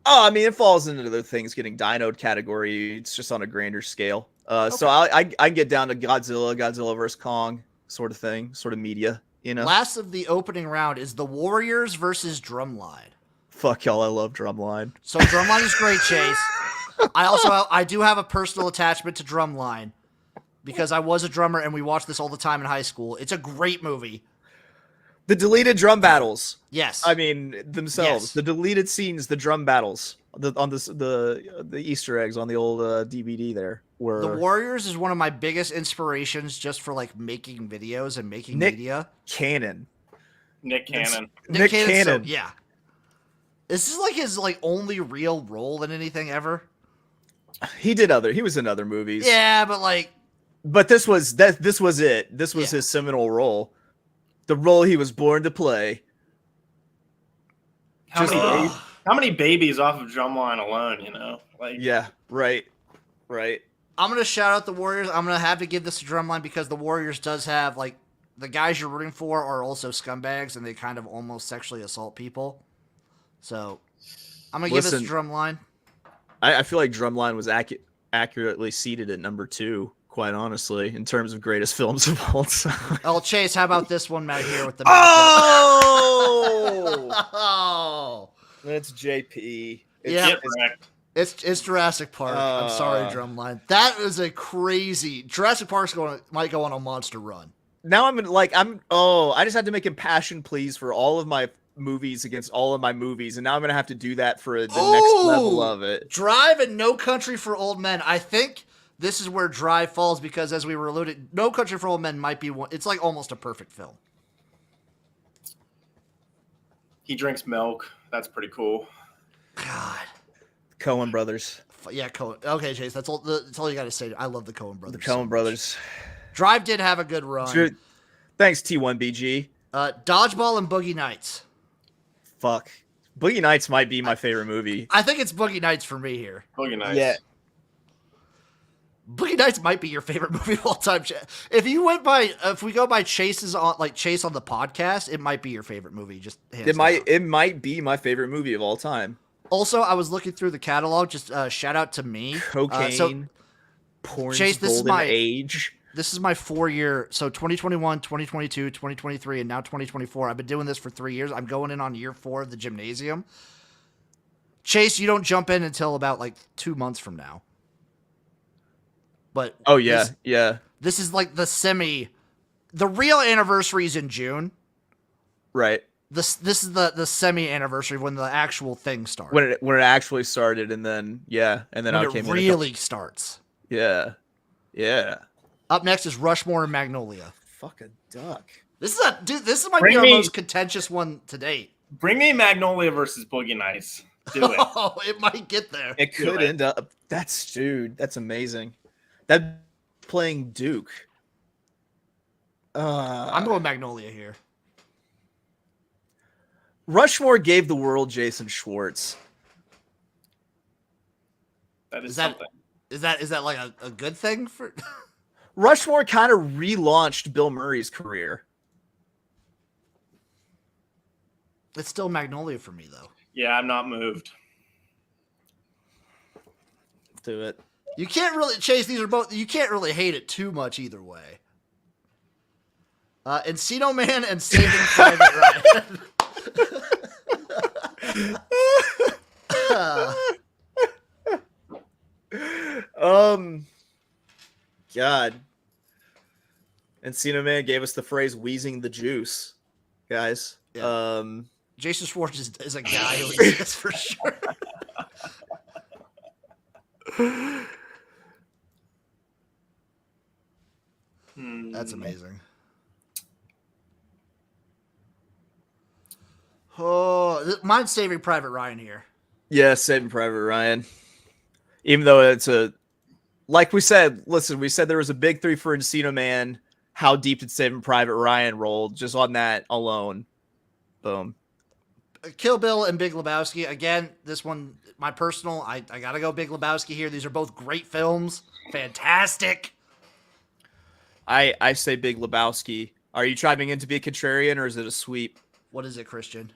Oh, I mean, it falls into the things getting dinoed category. It's just on a grander scale. Okay. So I get down to Godzilla vs. Kong sort of thing, sort of media, you know? Last of the opening round is the Warriors versus Drumline. Fuck y'all, I love Drumline. So Drumline is great, Chase. I do have a personal attachment to Drumline because I was a drummer and we watched this all the time in high school. It's a great movie. The deleted drum battles. Yes. I mean, themselves. Yes. The deleted scenes, the drum battles. The Easter eggs on the old DVD there were. The Warriors is one of my biggest inspirations just for like making videos and making media. Cannon. Nick Cannon. Nick Cannon. Yeah. Is this like his like only real role in anything ever? He was in other movies. Yeah, but like. But this was it. This was his seminal role. The role he was born to play. How many babies off of Drumline alone, you know? Like, yeah, right. I'm going to shout out the Warriors. I'm going to have to give this to Drumline because the Warriors does have, like, the guys you're rooting for are also scumbags and they kind of almost sexually assault people. So, I'm going to give this to Drumline. I feel like Drumline was accurately seated at number 2, quite honestly, in terms of greatest films of all time. Oh, Chase, how about this one right here with the Oh! That's JP. It's Jurassic Park. I'm sorry, Drumline. That is a crazy. Jurassic Park's might go on a monster run. Now I just had to make impassioned pleas for all of my movies against all of my movies, and now I'm gonna have to do that for the next level of it. Drive and No Country for Old Men. I think this is where Drive falls because, as we were alluded, No Country for Old Men might be one. It's like almost a perfect film. He drinks milk. That's pretty cool. God. Coen Brothers. Yeah, Coen. Okay, Chase, that's all you got to say. I love the Coen Brothers. The Coen Brothers. Drive did have a good run. Thanks, T1BG. Dodgeball and Boogie Nights. Fuck. Boogie Nights might be my favorite movie. I think it's Boogie Nights for me here. Boogie Nights. Yeah. Boogie Nights might be your favorite movie of all time. If we go by Chase on the podcast, it might be your favorite movie. Just it might be my favorite movie of all time. Also, I was looking through the catalog. Just shout out to me. Cocaine. Porn's Chase, this golden age. this is my 4-year. So 2021, 2022, 2023, and now 2024. I've been doing this for 3 years. I'm going in on year 4 of the Jimnasium. Chase, you don't jump in until about like 2 months from now. But Oh yeah, yeah. This is like the real anniversary is in June. Right. This is the semi anniversary when the actual thing starts. When it actually started, and then when it really starts. Yeah. Yeah. Up next is Rushmore and Magnolia. Fucking duck. This might be our most contentious one to date. Bring me Magnolia versus Boogie Nights. Do it. Oh, it might get there. It could end up. That's amazing. That playing Duke. I'm going Magnolia here. Rushmore gave the world Jason Schwartz. That is that something. Is that like a good thing for? Rushmore kind of relaunched Bill Murray's career. It's still Magnolia for me though. Yeah, I'm not moved. Do it. You can't really Chase. These are both. You can't really hate it too much either way. Encino Man and Saving Private Ryan. God. Encino Man gave us the phrase "wheezing the juice," guys. Yeah. Jason Schwartz is a guy who exists for sure. That's amazing. Oh, mine's Saving Private Ryan here. Yeah, Saving Private Ryan. Even though it's like we said, listen, we said there was a big 3 for Encino Man. How deep did Saving Private Ryan roll just on that alone? Boom. Kill Bill and Big Lebowski. Again, this one, my personal, I got to go Big Lebowski here. These are both great films. Fantastic. I say Big Lebowski. Are you chiming in to be a contrarian, or is it a sweep? What is it, Christian?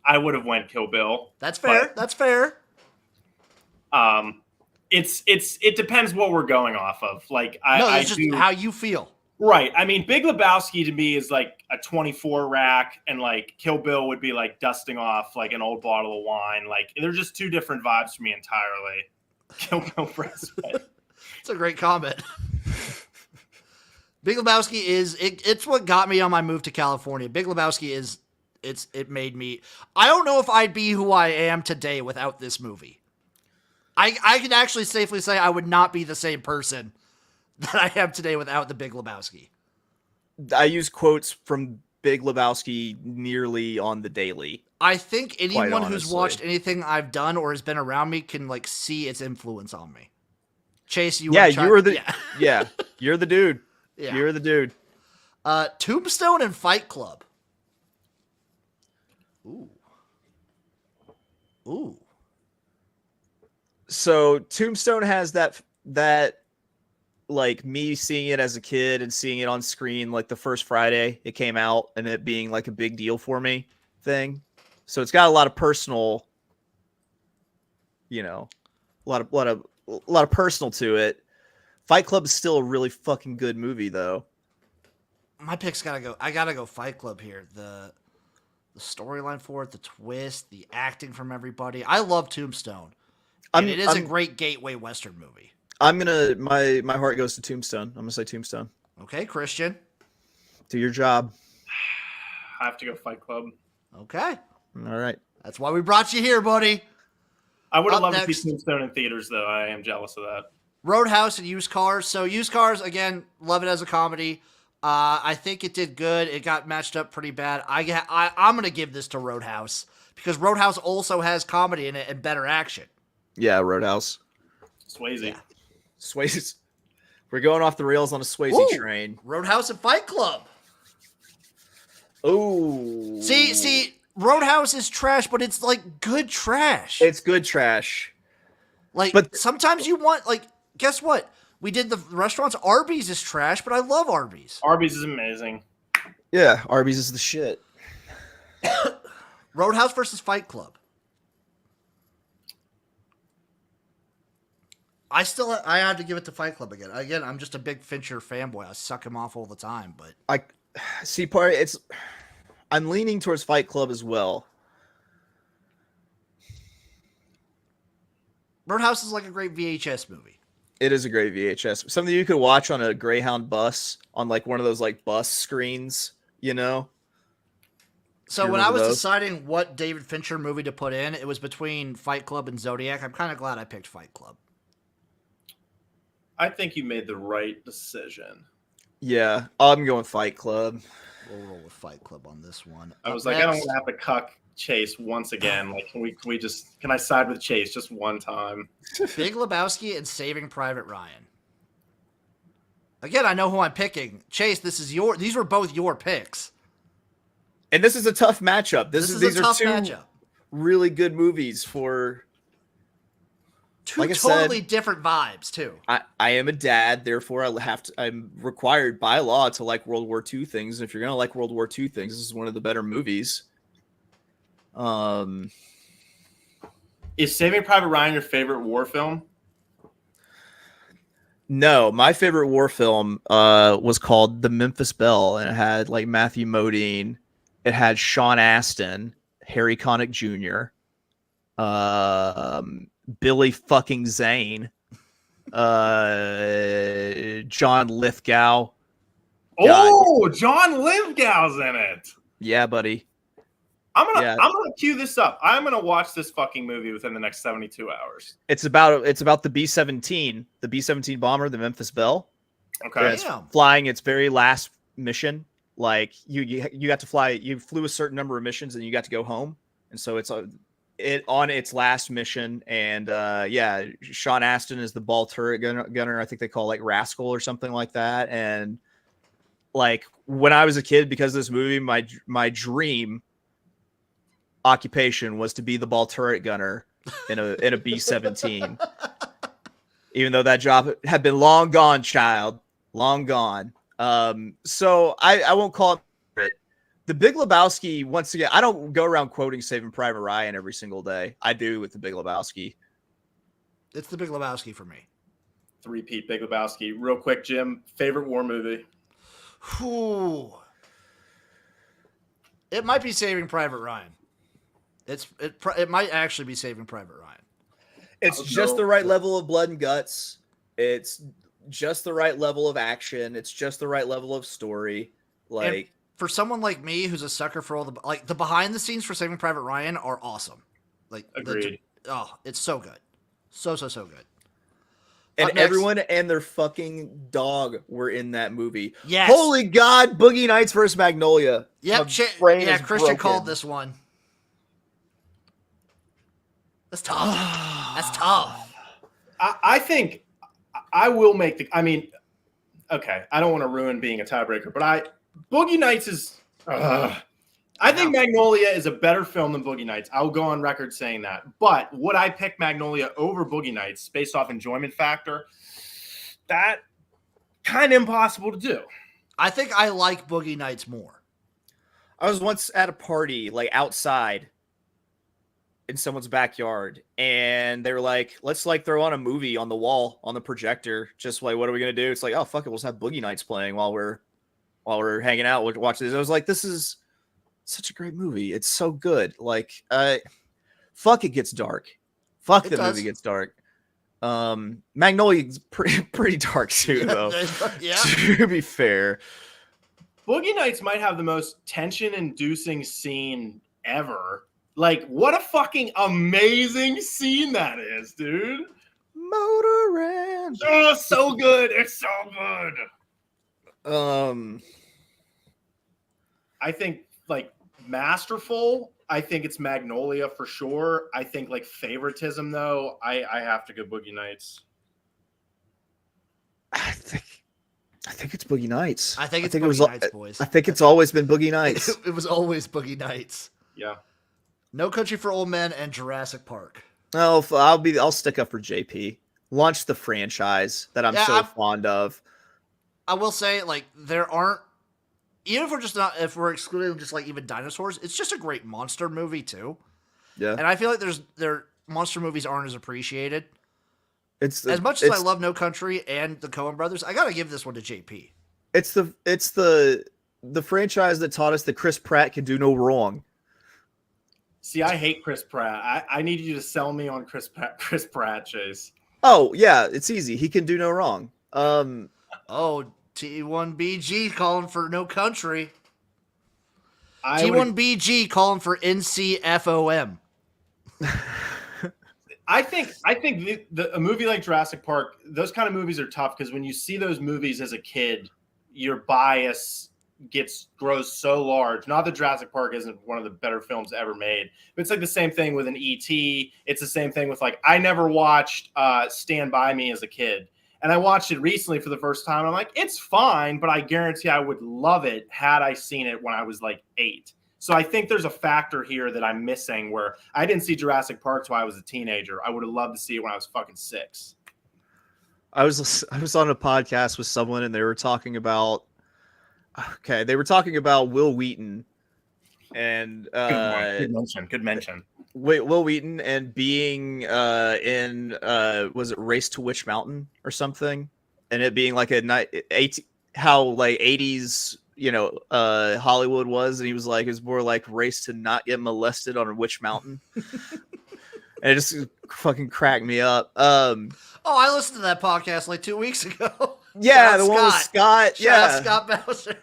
I would have went Kill Bill. That's fair. That's fair. It depends what we're going off of. Like it's just how you feel. Right. I mean, Big Lebowski to me is like a 24 rack, and like Kill Bill would be like dusting off like an old bottle of wine. Like they're just two different vibes for me entirely. Kill Bill first. It's a great comment. Big Lebowski it's what got me on my move to California. Big Lebowski it made me. I don't know if I'd be who I am today without this movie. I can actually safely say I would not be the same person that I am today without the Big Lebowski. I use quotes from Big Lebowski nearly on the daily. I think anyone who's watched anything I've done or has been around me can like see its influence on me. Chase, you're the dude. Yeah. You're the dude. Tombstone and Fight Club. Ooh. So Tombstone has that like me seeing it as a kid and seeing it on screen like the first Friday it came out and it being like a big deal for me thing. So it's got a lot of personal, a lot of personal to it. Fight Club is still a really fucking good movie though. My pick's gotta go. I gotta go Fight Club here. The storyline for it, the twist, the acting from everybody. I love Tombstone. And it is a great gateway Western movie. My heart goes to Tombstone. I'm gonna say Tombstone. Okay, Christian. Do your job. I have to go Fight Club. Okay. All right. That's why we brought you here, buddy. I would have loved to see Tombstone in theaters, though. I am jealous of that. Roadhouse and Used Cars. So Used Cars, again, love it as a comedy. I think it did good. It got matched up pretty bad. I'm going to give this to Roadhouse because Roadhouse also has comedy in it and better action. Yeah, Roadhouse. Swayze. Yeah. Swayze. We're going off the rails on a Swayze train. Roadhouse and Fight Club. Oh. See, Roadhouse is trash, but it's like good trash. It's good trash. But sometimes you want, like, guess what? We did the restaurants. Arby's is trash, but I love Arby's. Arby's is amazing. Yeah, Arby's is the shit. Roadhouse versus Fight Club. I have to give it to Fight Club again. Again, I'm just a big Fincher fanboy. I suck him off all the time, but I see I'm leaning towards Fight Club as well. Birdhouse is like a great VHS movie. It is a great VHS. Something you could watch on a Greyhound bus on like one of those like bus screens, you know? So You when I remember was those? deciding what David Fincher movie to put in, it was between Fight Club and Zodiac. I'm kind of glad I picked Fight Club. I think you made the right decision. Yeah, I'm going Fight Club. We'll roll with Fight Club on this one. I Up was like, I don't next- want to have to cuck Chase once again. Like, can I side with Chase just one time? Big Lebowski and Saving Private Ryan. Again, I know who I'm picking. Chase, these were both your picks. And this is a tough matchup. This is these a are tough two matchup. really good movies for. Two like I totally said, different vibes, too. I am a dad, therefore I'm required by law to like World War II things. And if you're gonna like World War II things, this is one of the better movies. Is Saving Private Ryan your favorite war film? No, my favorite war film was called The Memphis Belle, and it had like Matthew Modine, it had Sean Astin, Harry Connick Jr., Billy fucking Zane, John Lithgow. Oh, John Lithgow's in it. Yeah, buddy. I'm gonna cue this up. I'm gonna watch this fucking movie within the next 72 hours. It's about the B-17 bomber, the Memphis Belle. Okay. It's Damn. flying its very last mission. Like you got to fly. You flew a certain number of missions, and you got to go home. And so it's on its last mission. And Sean Astin is the ball turret gunner. I think they call like Rascal or something like that. And like when I was a kid, because of this movie, my dream occupation was to be the ball turret gunner in a B-17. Even though that job had been long gone, child, long gone. So I won't call it The Big Lebowski. Once again, I don't go around quoting Saving Private Ryan every single day. I do with The Big Lebowski. It's The Big Lebowski for me. Three-peat Big Lebowski. Real quick, Jim, favorite war movie? Whew. It might be Saving Private Ryan. It might actually be Saving Private Ryan. It's just the right level of blood and guts. It's just the right level of action. It's just the right level of story. Like, And for someone like me who's a sucker for all the behind the scenes for Saving Private Ryan are awesome. Like, Agreed. It's so good. So good. and Up next- everyone and their fucking dog were in that movie. Yes. Holy God, Boogie Nights versus Magnolia. Yep, My brain is Christian broken. called this one. That's tough. That's tough. I think I will make the. I mean, okay, I don't want to ruin being a tiebreaker, but Boogie Nights is. I think Magnolia is a better film than Boogie Nights. I'll go on record saying that. But would I pick Magnolia over Boogie Nights based off enjoyment factor? That kind of impossible to do. I think I like Boogie Nights more. I was once at a party, like outside in someone's backyard, and they were like, let's like throw on a movie on the wall on the projector. Just like, what are we going to do? It's like, oh, fuck it. We'll just have Boogie Nights playing while we're hanging out. We'll watch this. I was like, this is such a great movie. It's so good. Like, fuck, it gets dark. Fuck, the movie gets dark. Magnolia's pretty dark too, though. Yeah. To be fair. Boogie Nights might have the most tension-inducing scene ever. Like, what a fucking amazing scene that is, dude. Motorin. Oh, so good. It's so good. I think, like, masterful. I think it's Magnolia for sure. I think, like, favoritism, though, I have to go Boogie Nights. I think it's Boogie Nights. I think it's Boogie Nights, boys. I think it's always been Boogie Nights. It was always Boogie Nights. Yeah. No Country for Old Men and Jurassic Park. Oh, I'll stick up for JP. Launch the franchise that I'm fond of. I will say, like, there aren't, even if we're excluding just like even dinosaurs, it's just a great monster movie too. Yeah. And I feel like their monster movies aren't as appreciated. It's as much as I love No Country and the Coen Brothers, I gotta give this one to JP. It's the franchise that taught us that Chris Pratt can do no wrong. See, I hate Chris Pratt. I need you to sell me on Chris Pratt, Chase. Oh yeah, it's easy. He can do no wrong. Oh, T1BG calling for No Country. T1BG calling for NCFOM. I think a movie like Jurassic Park, those kind of movies are tough because when you see those movies as a kid, your bias grows so large. Not that Jurassic Park isn't one of the better films ever made, but it's like the same thing with an E.T. It's the same thing with I never watched Stand By Me as a kid. And I watched it recently for the first time. I'm like, it's fine, but I guarantee I would love it had I seen it when I was 8. So I think there's a factor here that I'm missing where I didn't see Jurassic Park till I was a teenager. I would have loved to see it when I was fucking 6. I was on a podcast with someone and they were talking about Will Wheaton and good mention. Will Wheaton and being in was it Race to Witch Mountain or something, and it being like how 80s Hollywood was, and he was like, it's more like Race to Not Get Molested on a Witch Mountain. And it just fucking cracked me up. Oh, I listened to that podcast 2 weeks ago. Yeah, the one with Scott. Shout out Scott Bowser.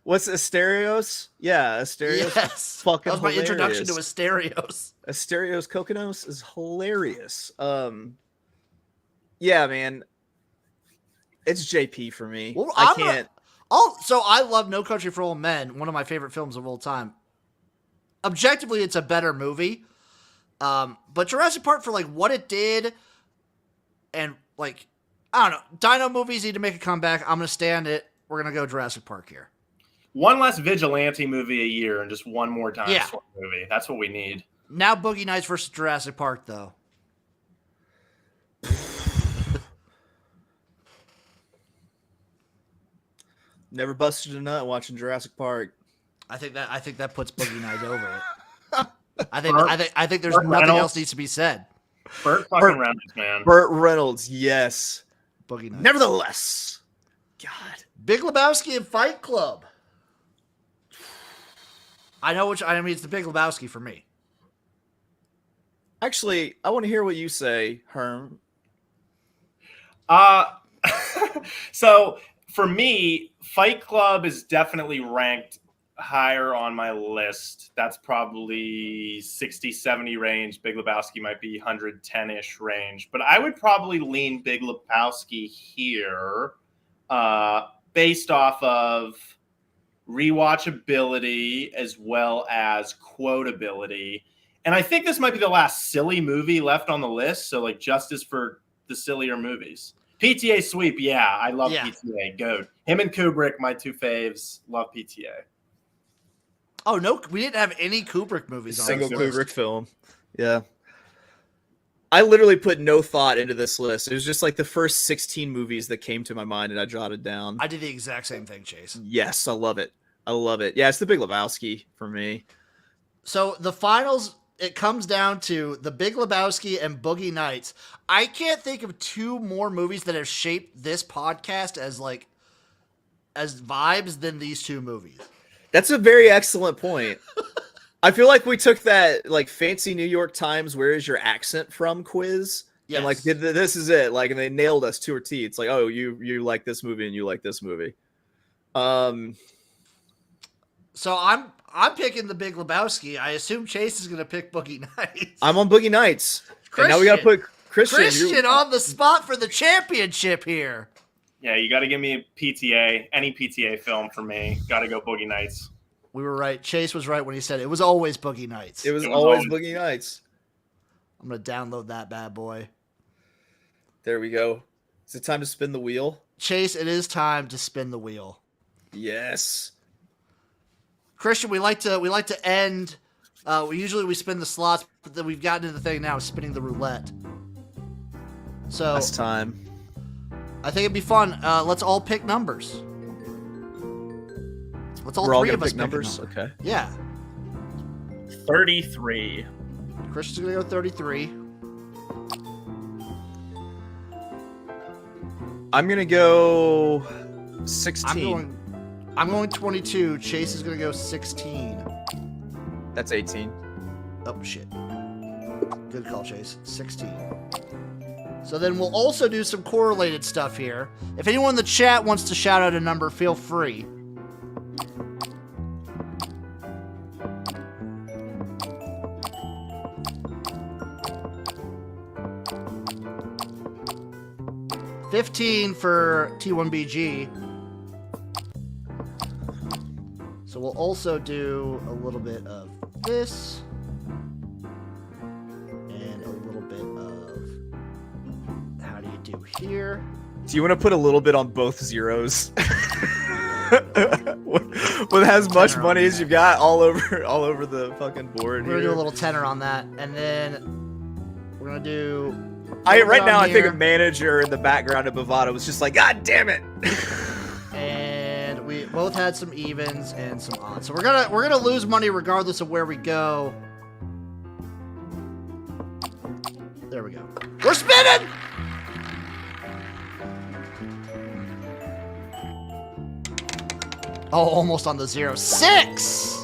What's Asterios? Yeah, Asterios. Yes. Fucking that was my hilarious. introduction to Asterios. Asterios Kokonos is hilarious. Yeah, man. It's JP for me. Well, I can't. So I love No Country for Old Men, one of my favorite films of all time. Objectively, it's a better movie. But Jurassic Park, for what it did, and I don't know, dino movies need to make a comeback. I'm gonna stand it. We're gonna go Jurassic Park here. One less vigilante movie a year and just one more dinosaur movie. That's what we need. Now Boogie Nights versus Jurassic Park, though. Never busted a nut watching Jurassic Park. I think that puts Boogie Nights over it. I think there's nothing else needs to be said. Burt Reynolds, man. Burt Reynolds, yes. Boogie Nights. Nevertheless, God. Big Lebowski and Fight Club. It's the Big Lebowski for me. Actually, I want to hear what you say, Herm. So for me, Fight Club is definitely ranked higher on my list. That's probably 60, 70 range. Big Lebowski might be 110-ish range. But I would probably lean Big Lebowski here based off of rewatchability as well as quotability. And I think this might be the last silly movie left on the list. So justice for the sillier movies. PTA Sweep, yeah, I love PTA. Goat. Him and Kubrick, my two faves. Love PTA. Oh, no, we didn't have any Kubrick movies on Single this Kubrick list. film. Yeah. I literally put no thought into this list. It was just the first 16 movies that came to my mind and I jotted down. I did the exact same thing, Chase. Yes, I love it. Yeah, it's the Big Lebowski for me. So the finals, it comes down to the Big Lebowski and Boogie Nights. I can't think of two more movies that have shaped this podcast as vibes than these two movies. That's a very excellent point. I feel like we took that fancy New York Times "Where is your accent from?" quiz, and this is it. And they nailed us to a T. It's oh, you like this movie and you like this movie. So I'm picking the Big Lebowski. I assume Chase is going to pick Boogie Nights. I'm on Boogie Nights. Christian. And now we got to put Christian. Christian on the spot for the championship here. Yeah, you got to give me a PTA, any PTA film for me. Got to go Boogie Nights. We were right. Chase was right when he said it was always Boogie Nights. It was always Boogie Nights. I'm going to download that bad boy. There we go. Is it time to spin the wheel? Chase, it is time to spin the wheel. Yes. Christian, we like to end. We spin the slots, but then we've gotten into the thing now of spinning the roulette. So last time. I think it'd be fun. Let's all pick numbers. Let's all We're three all of us pick pick numbers. Number. Okay. Yeah. 33. Christian's gonna go 33. I'm gonna go 16. I'm going 22. Chase is gonna go 16. That's 18. Oh shit. Good call, Chase. 16. So then we'll also do some correlated stuff here. If anyone in the chat wants to shout out a number, feel free. $15 for T1BG. So we'll also do a little bit of this. And a little bit of... How do you do here? Do you want to put a little bit on both zeros? With as much money as you got all over the fucking board. We're gonna do a little tenor on that. And then we're gonna do... Right now, I think a manager in the background of Bovada was just like, God damn it! And we both had some evens and some odds. So we're gonna lose money regardless of where we go. There we go. We're spinning! Oh, almost on the zero. 6!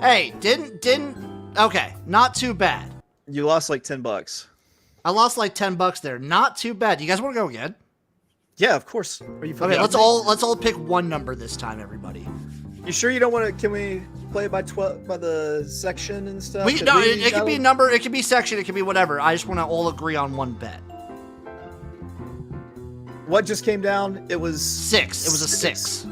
Hey, didn't... Okay, not too bad. You lost like $10. I lost like $10 there. Not too bad. You guys want to go again? Yeah, of course. Are you Okay, let's all pick one number this time, everybody. You sure you don't want to? Can we play it by the section and stuff? It could be number, it could be section, it could be whatever. I just want to all agree on one bet. What just came down? It was 6. It was a 6.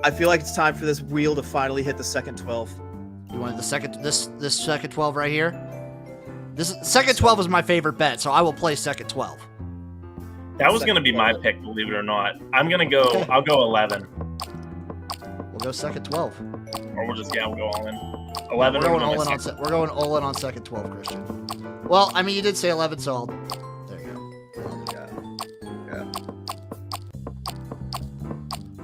I feel like it's time for this wheel to finally hit the second 12. You wanted the second this second 12 right here? This second 12 is my favorite bet, so I will play second 12. That was going to be my pick, believe it or not. I'm going to go, Okay. I'll go 11. We'll go second 12. Or we'll just, we'll go all in. 11. We're going all in on second 12, Christian. Well, I mean, you did say 11, so I'll... There you go. Yeah.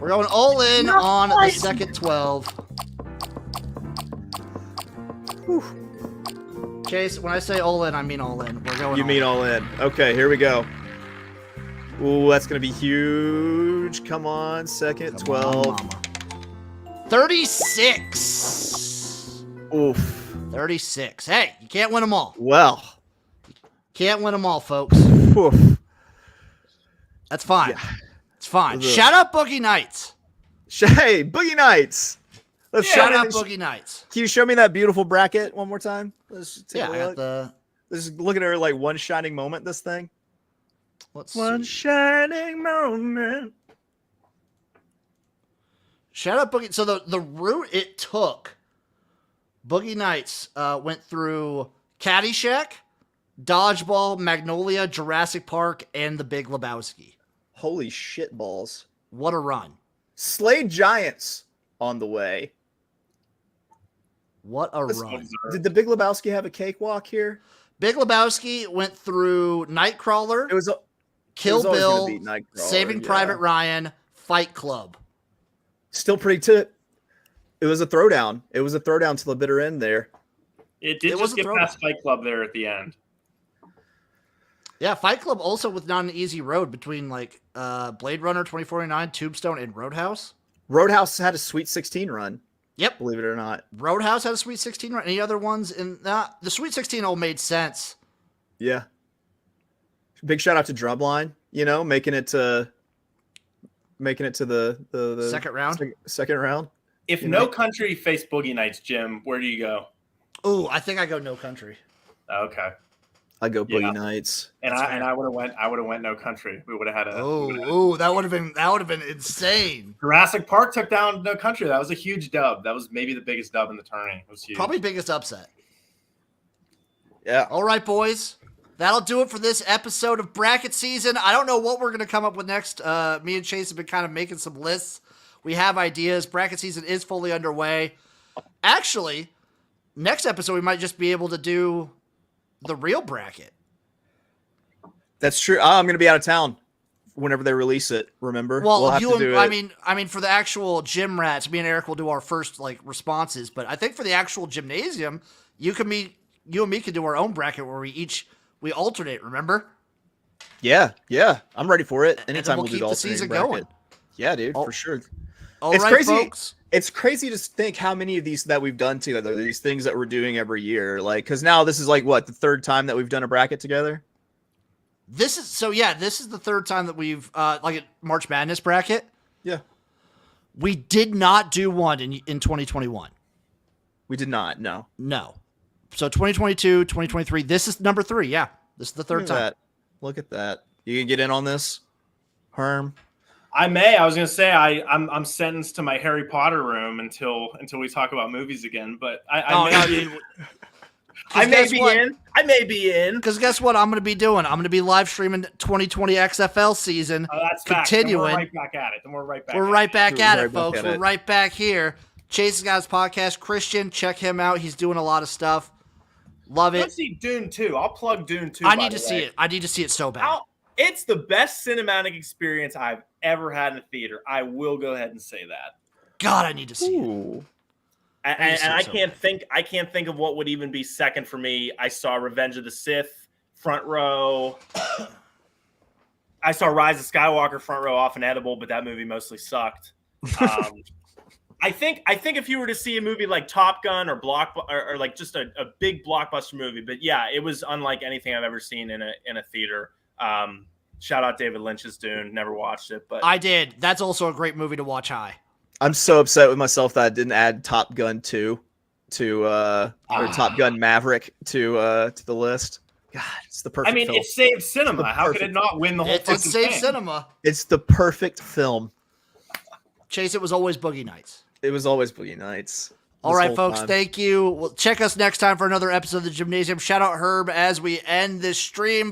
We're going all in on the second 12. Whew. Chase, when I say all in, I mean all in. We're going. You mean all in? Okay, here we go. Ooh, that's gonna be huge. Come on, second 12. 36. Oof. 36. Hey, you can't win them all. Well. Can't win them all, folks. Oof. That's fine. Yeah. It's fine. Ugh. Shout out Boogie Nights. Hey, Boogie Nights. Let's Shout out Boogie Nights. Can you show me that beautiful bracket one more time? Let's take Yeah, a I look. got the... Let's just look at her like one shining moment, this thing. Let's One see. shining moment. Shout out Boogie. So the route it took, Boogie Nights went through Caddyshack, Dodgeball, Magnolia, Jurassic Park, and The Big Lebowski. Holy shit balls. What a run. Slade Giants on the way. What a Listen, run. Did the Big Lebowski have a cakewalk here? Big Lebowski went through Nightcrawler, It was Kill it was always Bill, gonna be Nightcrawler, Saving yeah. Private Ryan, Fight Club. still pretty tip. It was a throwdown. It was a throwdown to the bitter end there. It did It just was a get throwback. past Fight Club there at the end. Yeah, Fight Club also with not an easy road between like Blade Runner 2049, Tombstone, and Roadhouse. Roadhouse had a Sweet 16 run. Yep. Believe it or not. Roadhouse had a Sweet 16 run. Any other ones in that? The Sweet 16 all made sense. Yeah. Big shout out to Drumline, making it to the Second round. Second round. If No Country faced Boogie Nights, Jim, where do you go? Ooh, I think I go No Country. Okay. I go Boogie Yeah. Nights. And That's I would have went No Country. We would have had a Oh, that would have been insane. Jurassic Park took down No Country. That was a huge dub. That was maybe the biggest dub in the tourney. It was huge. Probably biggest upset. Yeah. All right, boys. That'll do it for this episode of Bracket Season. I don't know what we're going to come up with next. Me and Chase have been kind of making some lists. We have ideas. Bracket Season is fully underway. Actually, next episode we might just be able to do the real bracket. That's true. I'm going to be out of town whenever they release it. Remember? Well, we'll have to do it. I mean, for the actual gym rats, me and Eric will do our first responses. But I think for the actual gymnasium, you and me can do our own bracket where we each we alternate. Remember? Yeah. I'm ready for it. And Anytime we'll we'll keep do the alternating season bracket. going. Yeah, dude, Oh. for sure. All It's right, crazy. folks. It's crazy to think how many of these that we've done together, these things that we're doing every year. Like, because now this is like what, the third time that we've done a bracket together? This is the third time that we've like a March Madness bracket. Yeah. We did not do one in 2021. We did not, no. No. So 2022, 2023, this is number 3. Yeah. This is the third time. Look at that. You can get in on this, Herm? I may. I was going to say I'm sentenced to my Harry Potter room until we talk about movies again. But I may be in. Because guess what? I'm going to be doing. I'm going to be live streaming 2020 XFL season. Oh, that's continuing. We're right back at it. We're right back. We're right back at it, right back folks. at We're it. right back here. Chase's got his podcast. Christian, check him out. He's doing a lot of stuff. Love Go it. see Dune 2. I'll plug Dune 2. I need to see it. I need to see it so bad. It's the best cinematic experience I've ever had in a theater. I will go ahead and say that. God, I need to see it. Ooh. And I can't think of what would even be second for me. I saw Revenge of the Sith front row. I saw Rise of Skywalker front row off an edible, but that movie mostly sucked. I think if you were to see a movie like Top Gun or like just a big blockbuster movie, but yeah, it was unlike anything I've ever seen in a theater. Shout out David Lynch's Dune. Never watched it, but I did. That's also a great movie to watch high. I'm so upset with myself that I didn't add Top Gun 2 or Top Gun Maverick to the list. God, it's the perfect film. it saved cinema. How could it not win the whole fucking It saved thing? cinema. It's the perfect film. Chase, it was always Boogie Nights. It was always Boogie Nights. All right, folks, thank you. Well, check us next time for another episode of the Jimnasium. Shout out Herb as we end this stream.